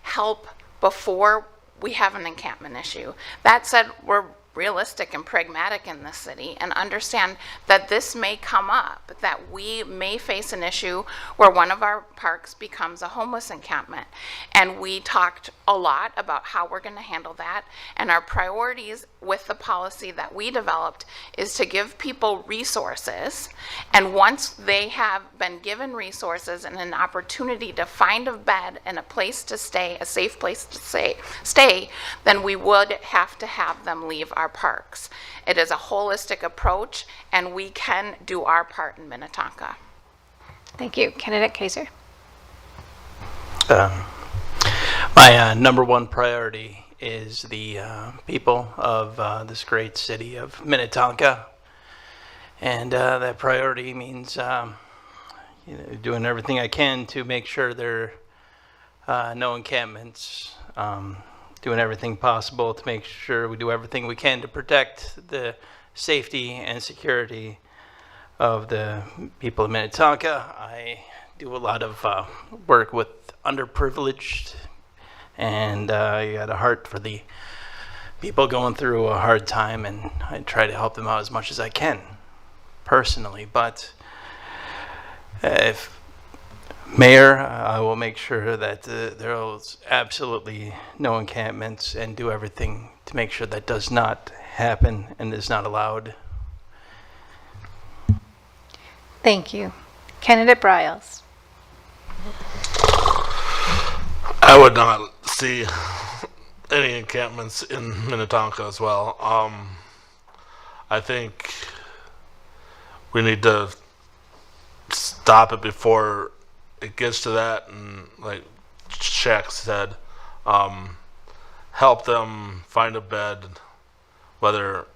help before we have an encampment issue. That said, we're realistic and pragmatic in this city and understand that this may come up, that we may face an issue where one of our parks becomes a homeless encampment. And we talked a lot about how we're going to handle that, and our priorities with the policy that we developed is to give people resources, and once they have been given resources and an opportunity to find a bed and a place to stay, a safe place to stay, then we would have to have them leave our parks. It is a holistic approach, and we can do our part in Minnetonka. Thank you. Candidate Kaiser. My number one priority is the people of this great city of Minnetonka, and that priority means doing everything I can to make sure there are no encampments, doing everything possible to make sure we do everything we can to protect the safety and security of the people of Minnetonka. I do a lot of work with underprivileged, and I got a heart for the people going through a hard time, and I try to help them out as much as I can personally. But if Mayor, I will make sure that there is absolutely no encampments, and do everything to make sure that does not happen and is not allowed. Thank you. Candidate Briles. I would not see any encampments in Minnetonka as well. I think we need to stop it before it gets to that, and like Shaq said, help them find a bed, whether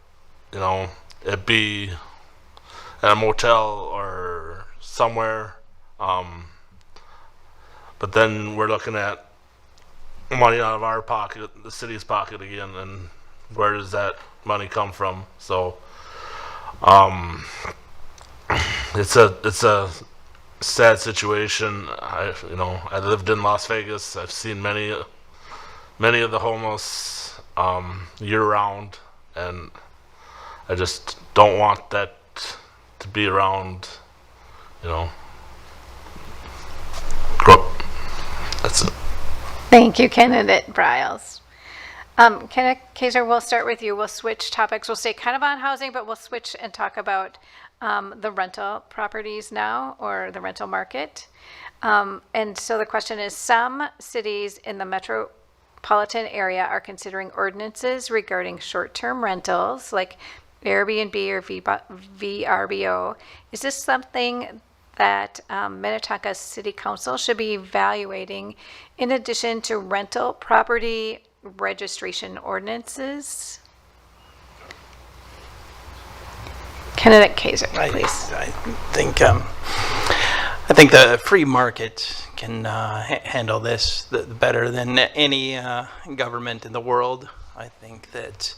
it be at a motel or somewhere. But then we're looking at money out of our pocket, the city's pocket again, and where does that money come from? So it's a sad situation. I lived in Las Vegas. I've seen many of the homeless year round, and I just don't want that to be around. That's it. Thank you, Candidate Briles. Candidate Kaiser, we'll start with you. We'll switch topics. We'll stay kind of on housing, but we'll switch and talk about the rental properties now, or the rental market. And so the question is, some cities in the metropolitan area are considering ordinances regarding short-term rentals, like Airbnb or VRBO. Is this something that Minnetonka City Council should be evaluating in addition to rental property registration ordinances? Candidate Kaiser, please. I think the free market can handle this better than any government in the world. I think that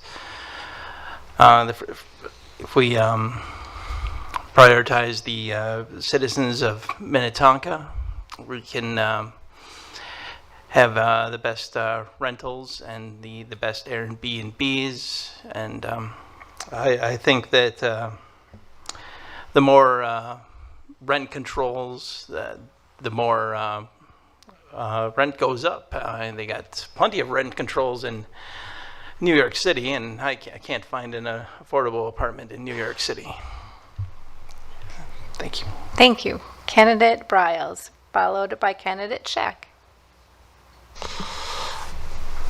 if we prioritize the citizens of Minnetonka, we can have the best rentals and the best Airbnbs, and I think that the more rent controls, the more rent goes up. And they got plenty of rent controls in New York City, and I can't find an affordable apartment in New York City. Thank you. Thank you. Candidate Briles, followed by Candidate Scheck.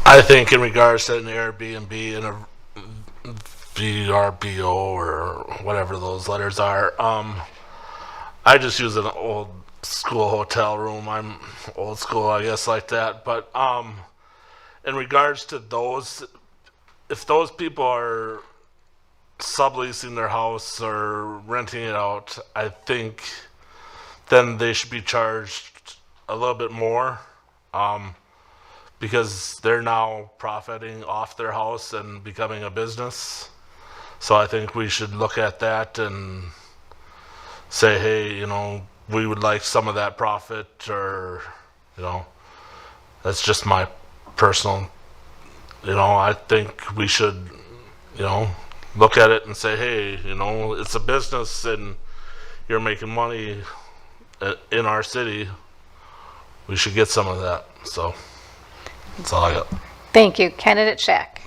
I think in regards to an Airbnb and a VRBO or whatever those letters are, I just use an old school hotel room. I'm old school, I guess, like that. But in regards to those, if those people are subleasing their house or renting it out, I think then they should be charged a little bit more, because they're now profiting off their house and becoming a business. So I think we should look at that and say, hey, we would like some of that profit, or, that's just my personal, I think we should, look at it and say, hey, it's a business and you're making money in our city. We should get some of that. So that's all I got. Thank you. Candidate Scheck.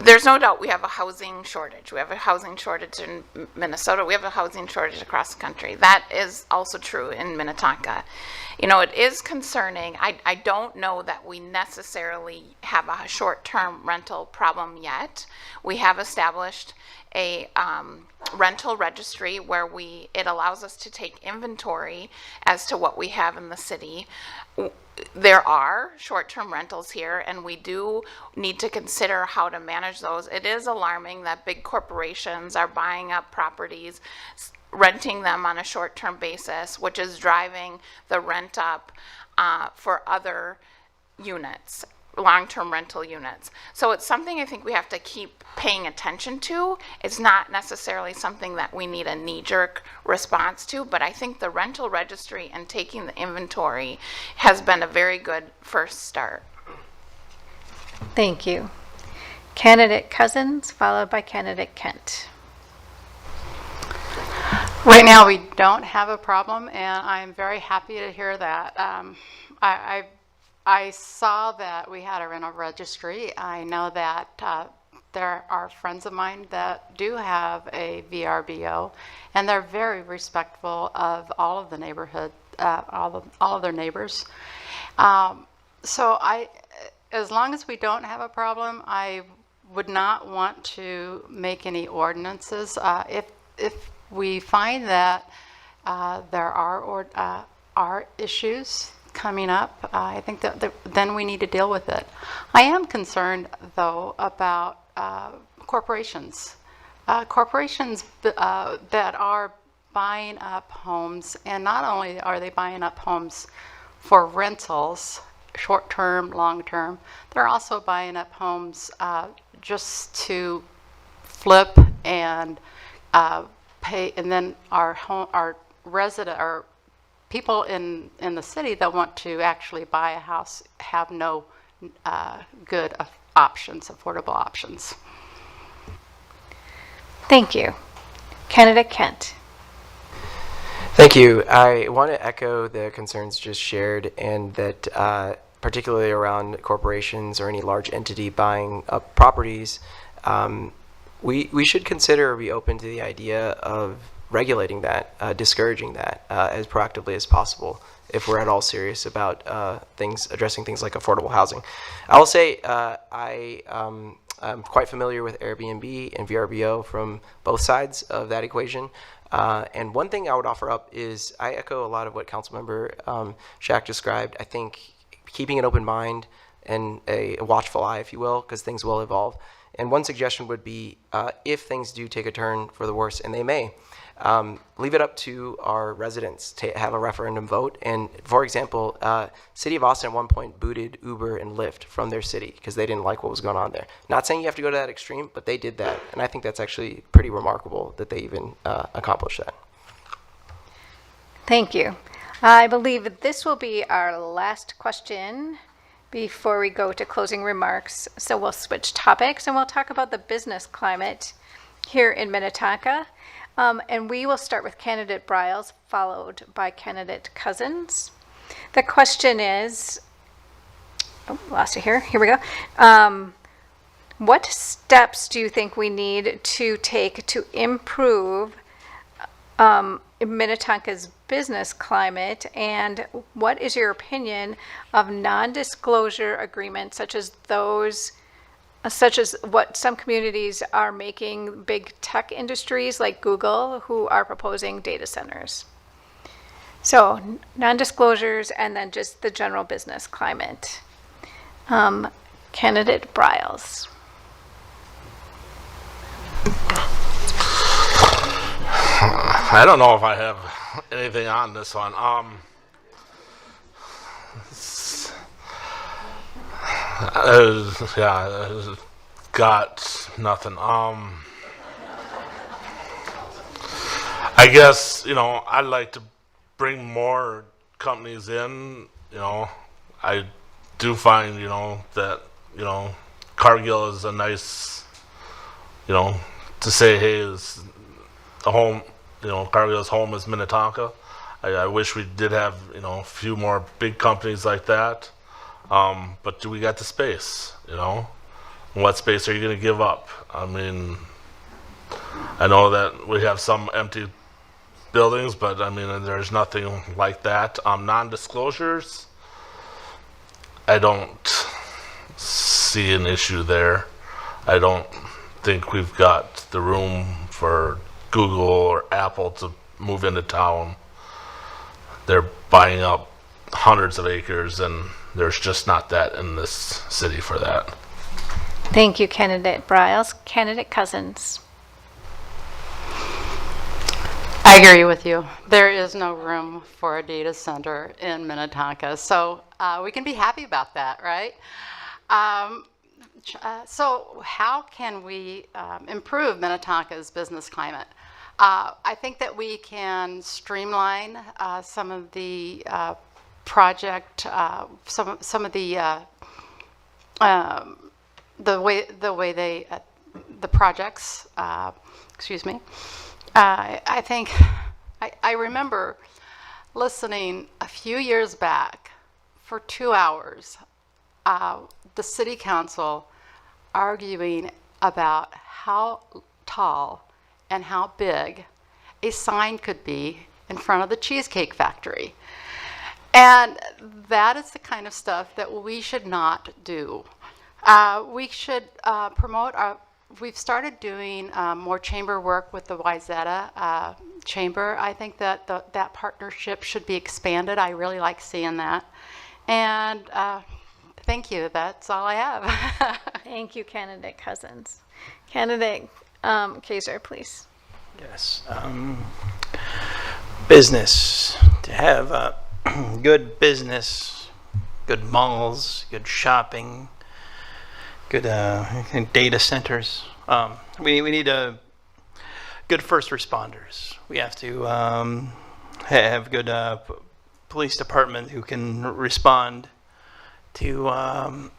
There's no doubt we have a housing shortage. We have a housing shortage in Minnesota. We have a housing shortage across the country. That is also true in Minnetonka. It is concerning. I don't know that we necessarily have a short-term rental problem yet. We have established a rental registry where it allows us to take inventory as to what we have in the city. There are short-term rentals here, and we do need to consider how to manage those. It is alarming that big corporations are buying up properties, renting them on a short-term basis, which is driving the rent up for other units, long-term rental units. So it's something I think we have to keep paying attention to. It's not necessarily something that we need a knee-jerk response to, but I think the rental registry and taking the inventory has been a very good first start. Thank you. Candidate Cousins, followed by Candidate Kent. Right now, we don't have a problem, and I'm very happy to hear that. I saw that we had a rental registry. I know that there are friends of mine that do have a VRBO, and they're very respectful of all of the neighborhood, all of their neighbors. So as long as we don't have a problem, I would not want to make any ordinances. If we find that there are issues coming up, I think that then we need to deal with it. I am concerned, though, about corporations. Corporations that are buying up homes, and not only are they buying up homes for rentals, short-term, long-term, they're also buying up homes just to flip and pay, and then our people in the city that want to actually buy a house have no good options, affordable options. Thank you. Candidate Kent. Thank you. I want to echo the concerns just shared, and that particularly around corporations or any large entity buying up properties, We should consider or be open to the idea of regulating that, discouraging that as proactively as possible if we're at all serious about addressing things like affordable housing. I will say I'm quite familiar with Airbnb and VRBO from both sides of that equation. And one thing I would offer up is I echo a lot of what Councilmember Shack described. I think keeping an open mind and a watchful eye, if you will, because things will evolve. And one suggestion would be if things do take a turn for the worse, and they may, leave it up to our residents to have a referendum vote. And for example, City of Austin at one point booted Uber and Lyft from their city because they didn't like what was going on there. Not saying you have to go to that extreme, but they did that. And I think that's actually pretty remarkable that they even accomplished that. Thank you. I believe that this will be our last question before we go to closing remarks. So we'll switch topics and we'll talk about the business climate here in Minnetonka. And we will start with candidate Briles, followed by candidate Cousins. The question is, lost it here. Here we go. What steps do you think we need to take to improve Minnetonka's business climate, and what is your opinion of non-disclosure agreements such as what some communities are making big tech industries like Google, who are proposing data centers? So non-disclosures and then just the general business climate. Candidate Briles. I don't know if I have anything on this one. Got nothing. I guess, I'd like to bring more companies in. I do find, that, Cargill is a nice, to say, hey, is a home, Cargill's home is Minnetonka. I wish we did have, a few more big companies like that. But do we got the space, What space are you going to give up? I mean, I know that we have some empty buildings, but I mean, there's nothing like that. Non-disclosures, I don't see an issue there. I don't think we've got the room for Google or Apple to move into town. They're buying up hundreds of acres, and there's just not that in this city for that. Thank you, candidate Briles. Candidate Cousins. I agree with you. There is no room for a data center in Minnetonka, so we can be happy about that, right? So how can we improve Minnetonka's business climate? I think that we can streamline some of the some of the projects. Excuse me. I think I remember listening a few years back for 2 hours, the city council arguing about how tall and how big a sign could be in front of the Cheesecake Factory. And that is the kind of stuff that we should not do. We should promote we've started doing more chamber work with the Wayzata Chamber. I think that that partnership should be expanded. I really like seeing that. And thank you. That's all I have. Thank you, candidate Cousins. Candidate Kaiser, please. Yes. Business. To have good business, good malls, good shopping, good data centers. We need good first responders. We have to have good police department who can respond to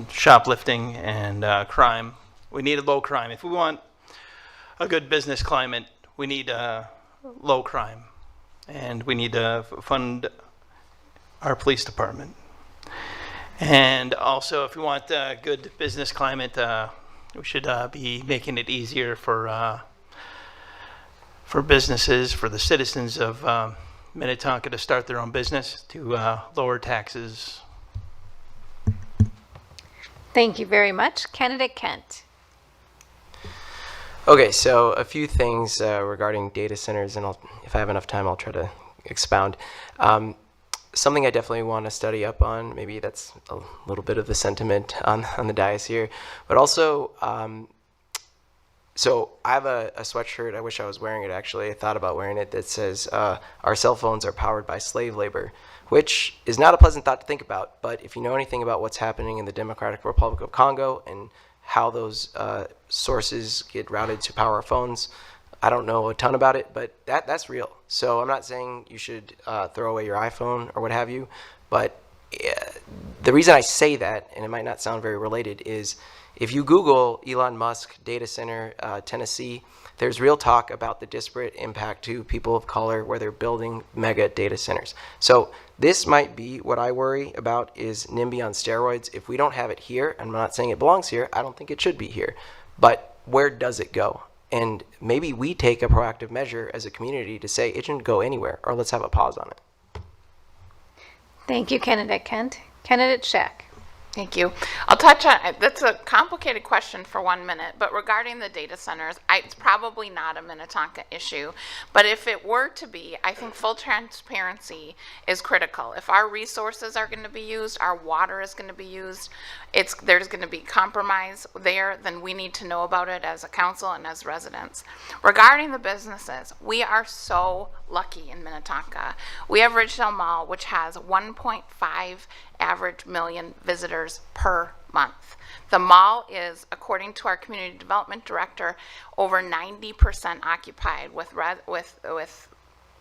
shoplifting and crime. We need a low crime. If we want a good business climate, we need low crime, and we need to fund our police department. And also, if we want a good business climate, We should be making it easier for businesses, for the citizens of Minnetonka to start their own business, to lower taxes. Thank you very much. Candidate Kent. Okay, so a few things regarding data centers, and if I have enough time, I'll try to expound. Something I definitely want to study up on, maybe that's a little bit of the sentiment on the dais here, but also, so I have a sweatshirt, I wish I was wearing it actually, I thought about wearing it, that says, our cell phones are powered by slave labor, which is not a pleasant thought to think about, but if you know anything about what's happening in the Democratic Republic of Congo and how those sources get routed to power our phones, I don't know a ton about it, but that's real. So I'm not saying you should throw away your iPhone or what have you, but the reason I say that, and it might not sound very related, is if you Google Elon Musk data center, Tennessee, there's real talk about the disparate impact to people of color where they're building mega data centers. So this might be what I worry about is NIMBY on steroids. If we don't have it here, I'm not saying it belongs here, I don't think it should be here, but where does it go? And maybe we take a proactive measure as a community to say it shouldn't go anywhere, or let's have a pause on it. Thank you, Candidate Kent. Candidate Shack. Thank you. I'll touch on, that's a complicated question for 1 minute, but regarding the data centers, it's probably not a Minnetonka issue, but if it were to be, I think full transparency is critical. If our resources are going to be used, our water is going to be used, there's going to be compromise there, then we need to know about it as a council and as residents. Regarding the businesses, we are so lucky in Minnetonka. We have Ridgedale Mall, which has 1.5 average million visitors per month. The mall is, according to our community development director, over 90% occupied with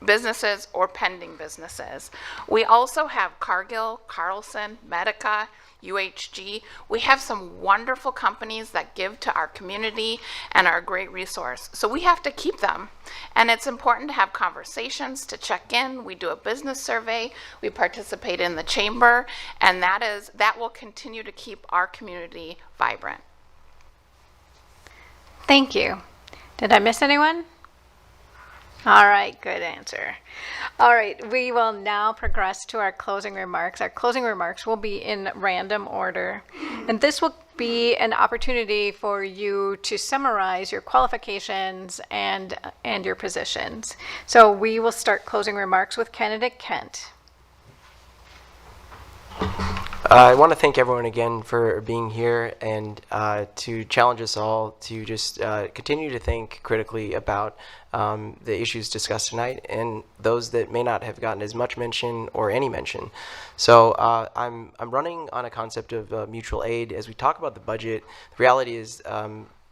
businesses or pending businesses. We also have Cargill, Carlson, Medica, UHG. We have some wonderful companies that give to our community and are a great resource. So we have to keep them. And it's important to have conversations, to check in. We do a business survey. We participate in the chamber. And that will continue to keep our community vibrant. Thank you. Did I miss anyone? All right, good answer. All right, we will now progress to our closing remarks. Our closing remarks will be in random order, and this will be an opportunity for you to summarize your qualifications and your positions. So we will start closing remarks with Candidate Kent. I want to thank everyone again for being here and to challenge us all to just continue to think critically about the issues discussed tonight and those that may not have gotten as much mention or any mention. So I'm running on a concept of mutual aid. As we talk about the budget, the reality is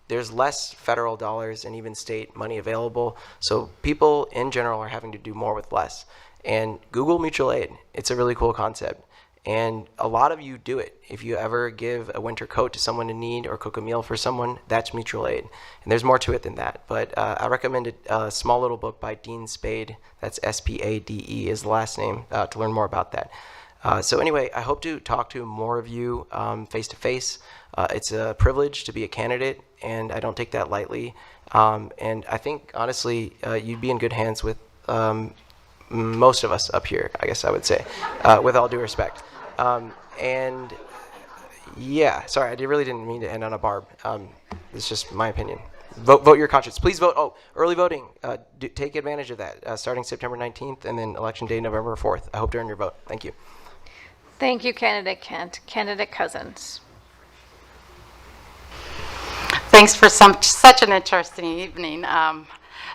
there's less federal dollars and even state money available. So people in general are having to do more with less. And Google mutual aid. It's a really cool concept. And a lot of you do it. If you ever give a winter coat to someone in need or cook a meal for someone, that's mutual aid. And there's more to it than that. But I recommend a small little book by Dean Spade. That's S-P-A-D-E is the last name to learn more about that. So anyway, I hope to talk to more of you face to face. It's a privilege to be a candidate, and I don't take that lightly. And I think, honestly, you'd be in good hands with most of us up here, I guess I would say, with all due respect. And yeah, sorry, I really didn't mean to end on a barb. It's just my opinion. Vote your conscience. Please vote. Oh, early voting. Take advantage of that. Starting September 19th and then Election Day, November 4th. I hope to earn your vote. Thank you. Thank you, Candidate Kent. Candidate Cousins. Thanks for such an interesting evening.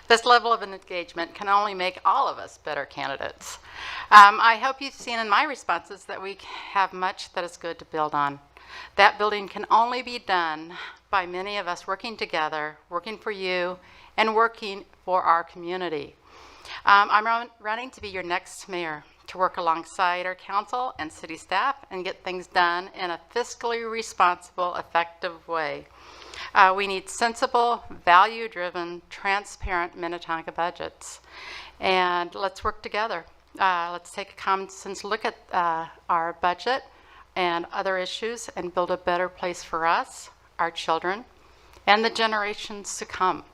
This level of engagement can only make all of us better candidates. I hope you've seen in my responses that we have much that is good to build on. That building can only be done by many of us working together, working for you, and working for our community. I'm running to be your next mayor, to work alongside our council and city staff and get things done in a fiscally responsible, effective way. We need sensible, value-driven, transparent Minnetonka budgets. And let's work together. Let's take a common sense look at our budget and other issues and build a better place for us, our children, and the generations to come.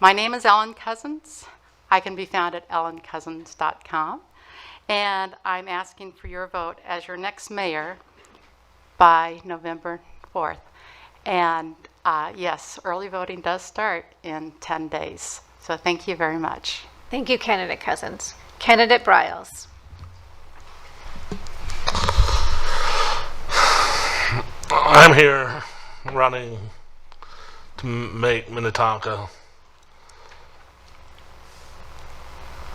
My name is Ellen Cousins. I can be found at ellencousins.com, and I'm asking for your vote as your next mayor by November 4th. And yes, early voting does start in 10 days. So thank you very much. Thank you, Candidate Cousins. Candidate Briles. I'm here running to make Minnetonka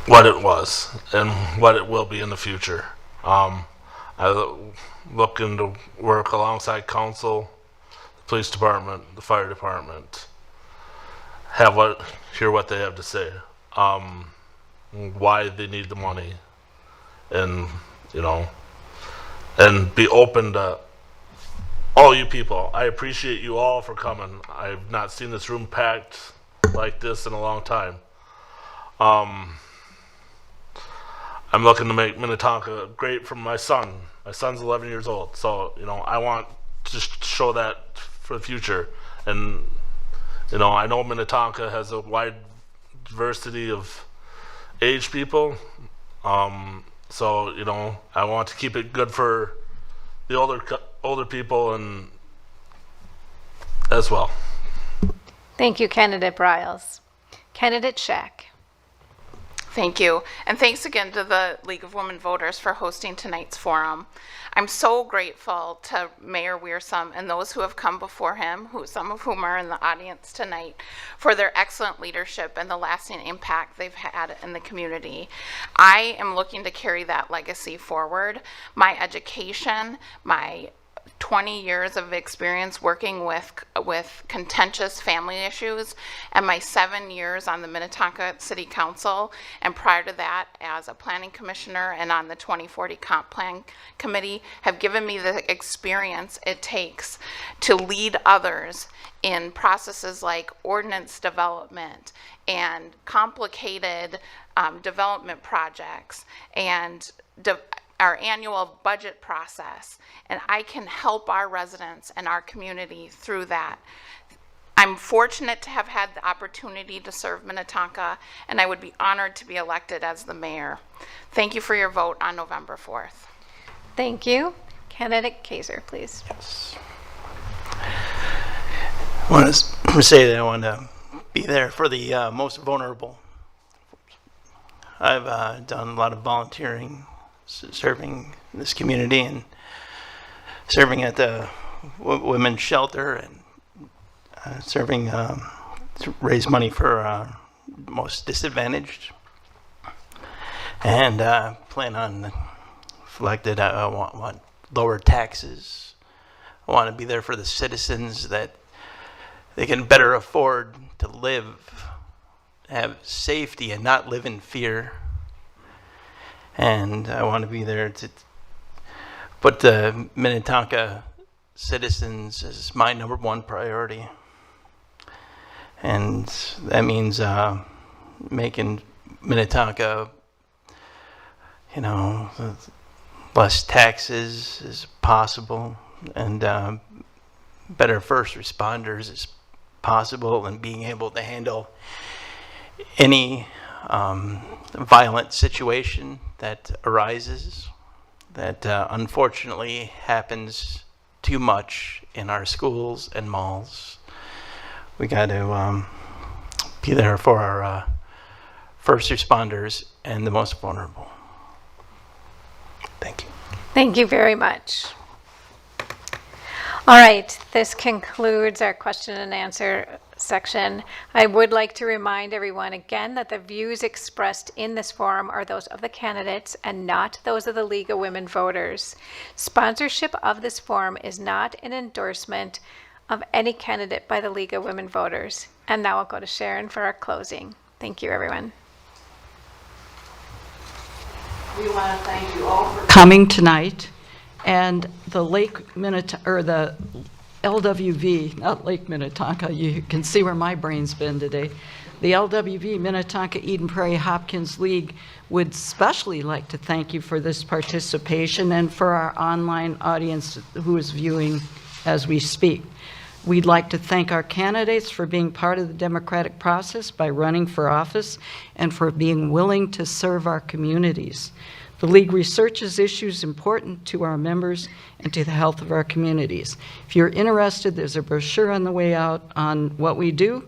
what it was and what it will be in the future. I looking to work alongside council, the police department, the fire department, hear what they have to say, why they need the money, and and be open to all you people. I appreciate you all for coming. I've not seen this room packed like this in a long time. I'm looking to make Minnetonka great for my son. My son's 11 years old, so I want to show that for the future. And I know Minnetonka has a wide diversity of age people, so I want to keep it good for the older people and as well. Thank you, Candidate Briles. Candidate Shack. Thank you. And thanks again to the League of Women Voters for hosting tonight's forum. I'm so grateful to Mayor Wiersum and those who have come before him, some of whom are in the audience tonight, for their excellent leadership and the lasting impact they've had in the community. I am looking to carry that legacy forward. My education, my 20 years of experience working with contentious family issues, and my 7 years on the Minnetonka City Council, and prior to that as a planning commissioner and on the 2040 Comp Plan Committee, have given me the experience it takes to lead others in processes like ordinance development and complicated development projects and our annual budget process, and I can help our residents and our community through that. I'm fortunate to have had the opportunity to serve Minnetonka, and I would be honored to be elected as the mayor. Thank you for your vote on November 4th. Thank you. Candidate Kaiser, please. Yes. I want to say that I want to be there for the most vulnerable. I've done a lot of volunteering, serving in this community and serving at the women's shelter and serving to raise money for most disadvantaged. And plan on, if elected, I want lower taxes. I want to be there for the citizens, that they can better afford to live, have safety, and not live in fear. And I want to be there to put the Minnetonka citizens as my #1 priority. And that means making Minnetonka, less taxes as possible, and better first responders as possible, and being able to handle any violent situation that arises, that unfortunately happens too much in our schools and malls. We got to be there for our first responders and the most vulnerable. Thank you. Thank you very much. All right, this concludes our question and answer section. I would like to remind everyone again that the views expressed in this forum are those of the candidates and not those of the League of Women Voters. Sponsorship of this forum is not an endorsement of any candidate by the League of Women Voters. And now I'll go to Sharon for our closing. Thank you, everyone. We want to thank you all for coming tonight, and the the LWV, not Lake Minnetonka, you can see where my brain's been today. The LWV, Minnetonka Eden Prairie Hopkins League, would especially like to thank you for this participation and for our online audience who is viewing as we speak. We'd like to thank our candidates for being part of the democratic process by running for office and for being willing to serve our communities. The League researches issues important to our members and to the health of our communities. If you're interested, there's a brochure on the way out on what we do.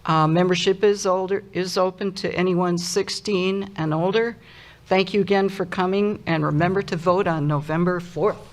Membership is open to anyone 16 and older. Thank you again for coming, and remember to vote on November 4th.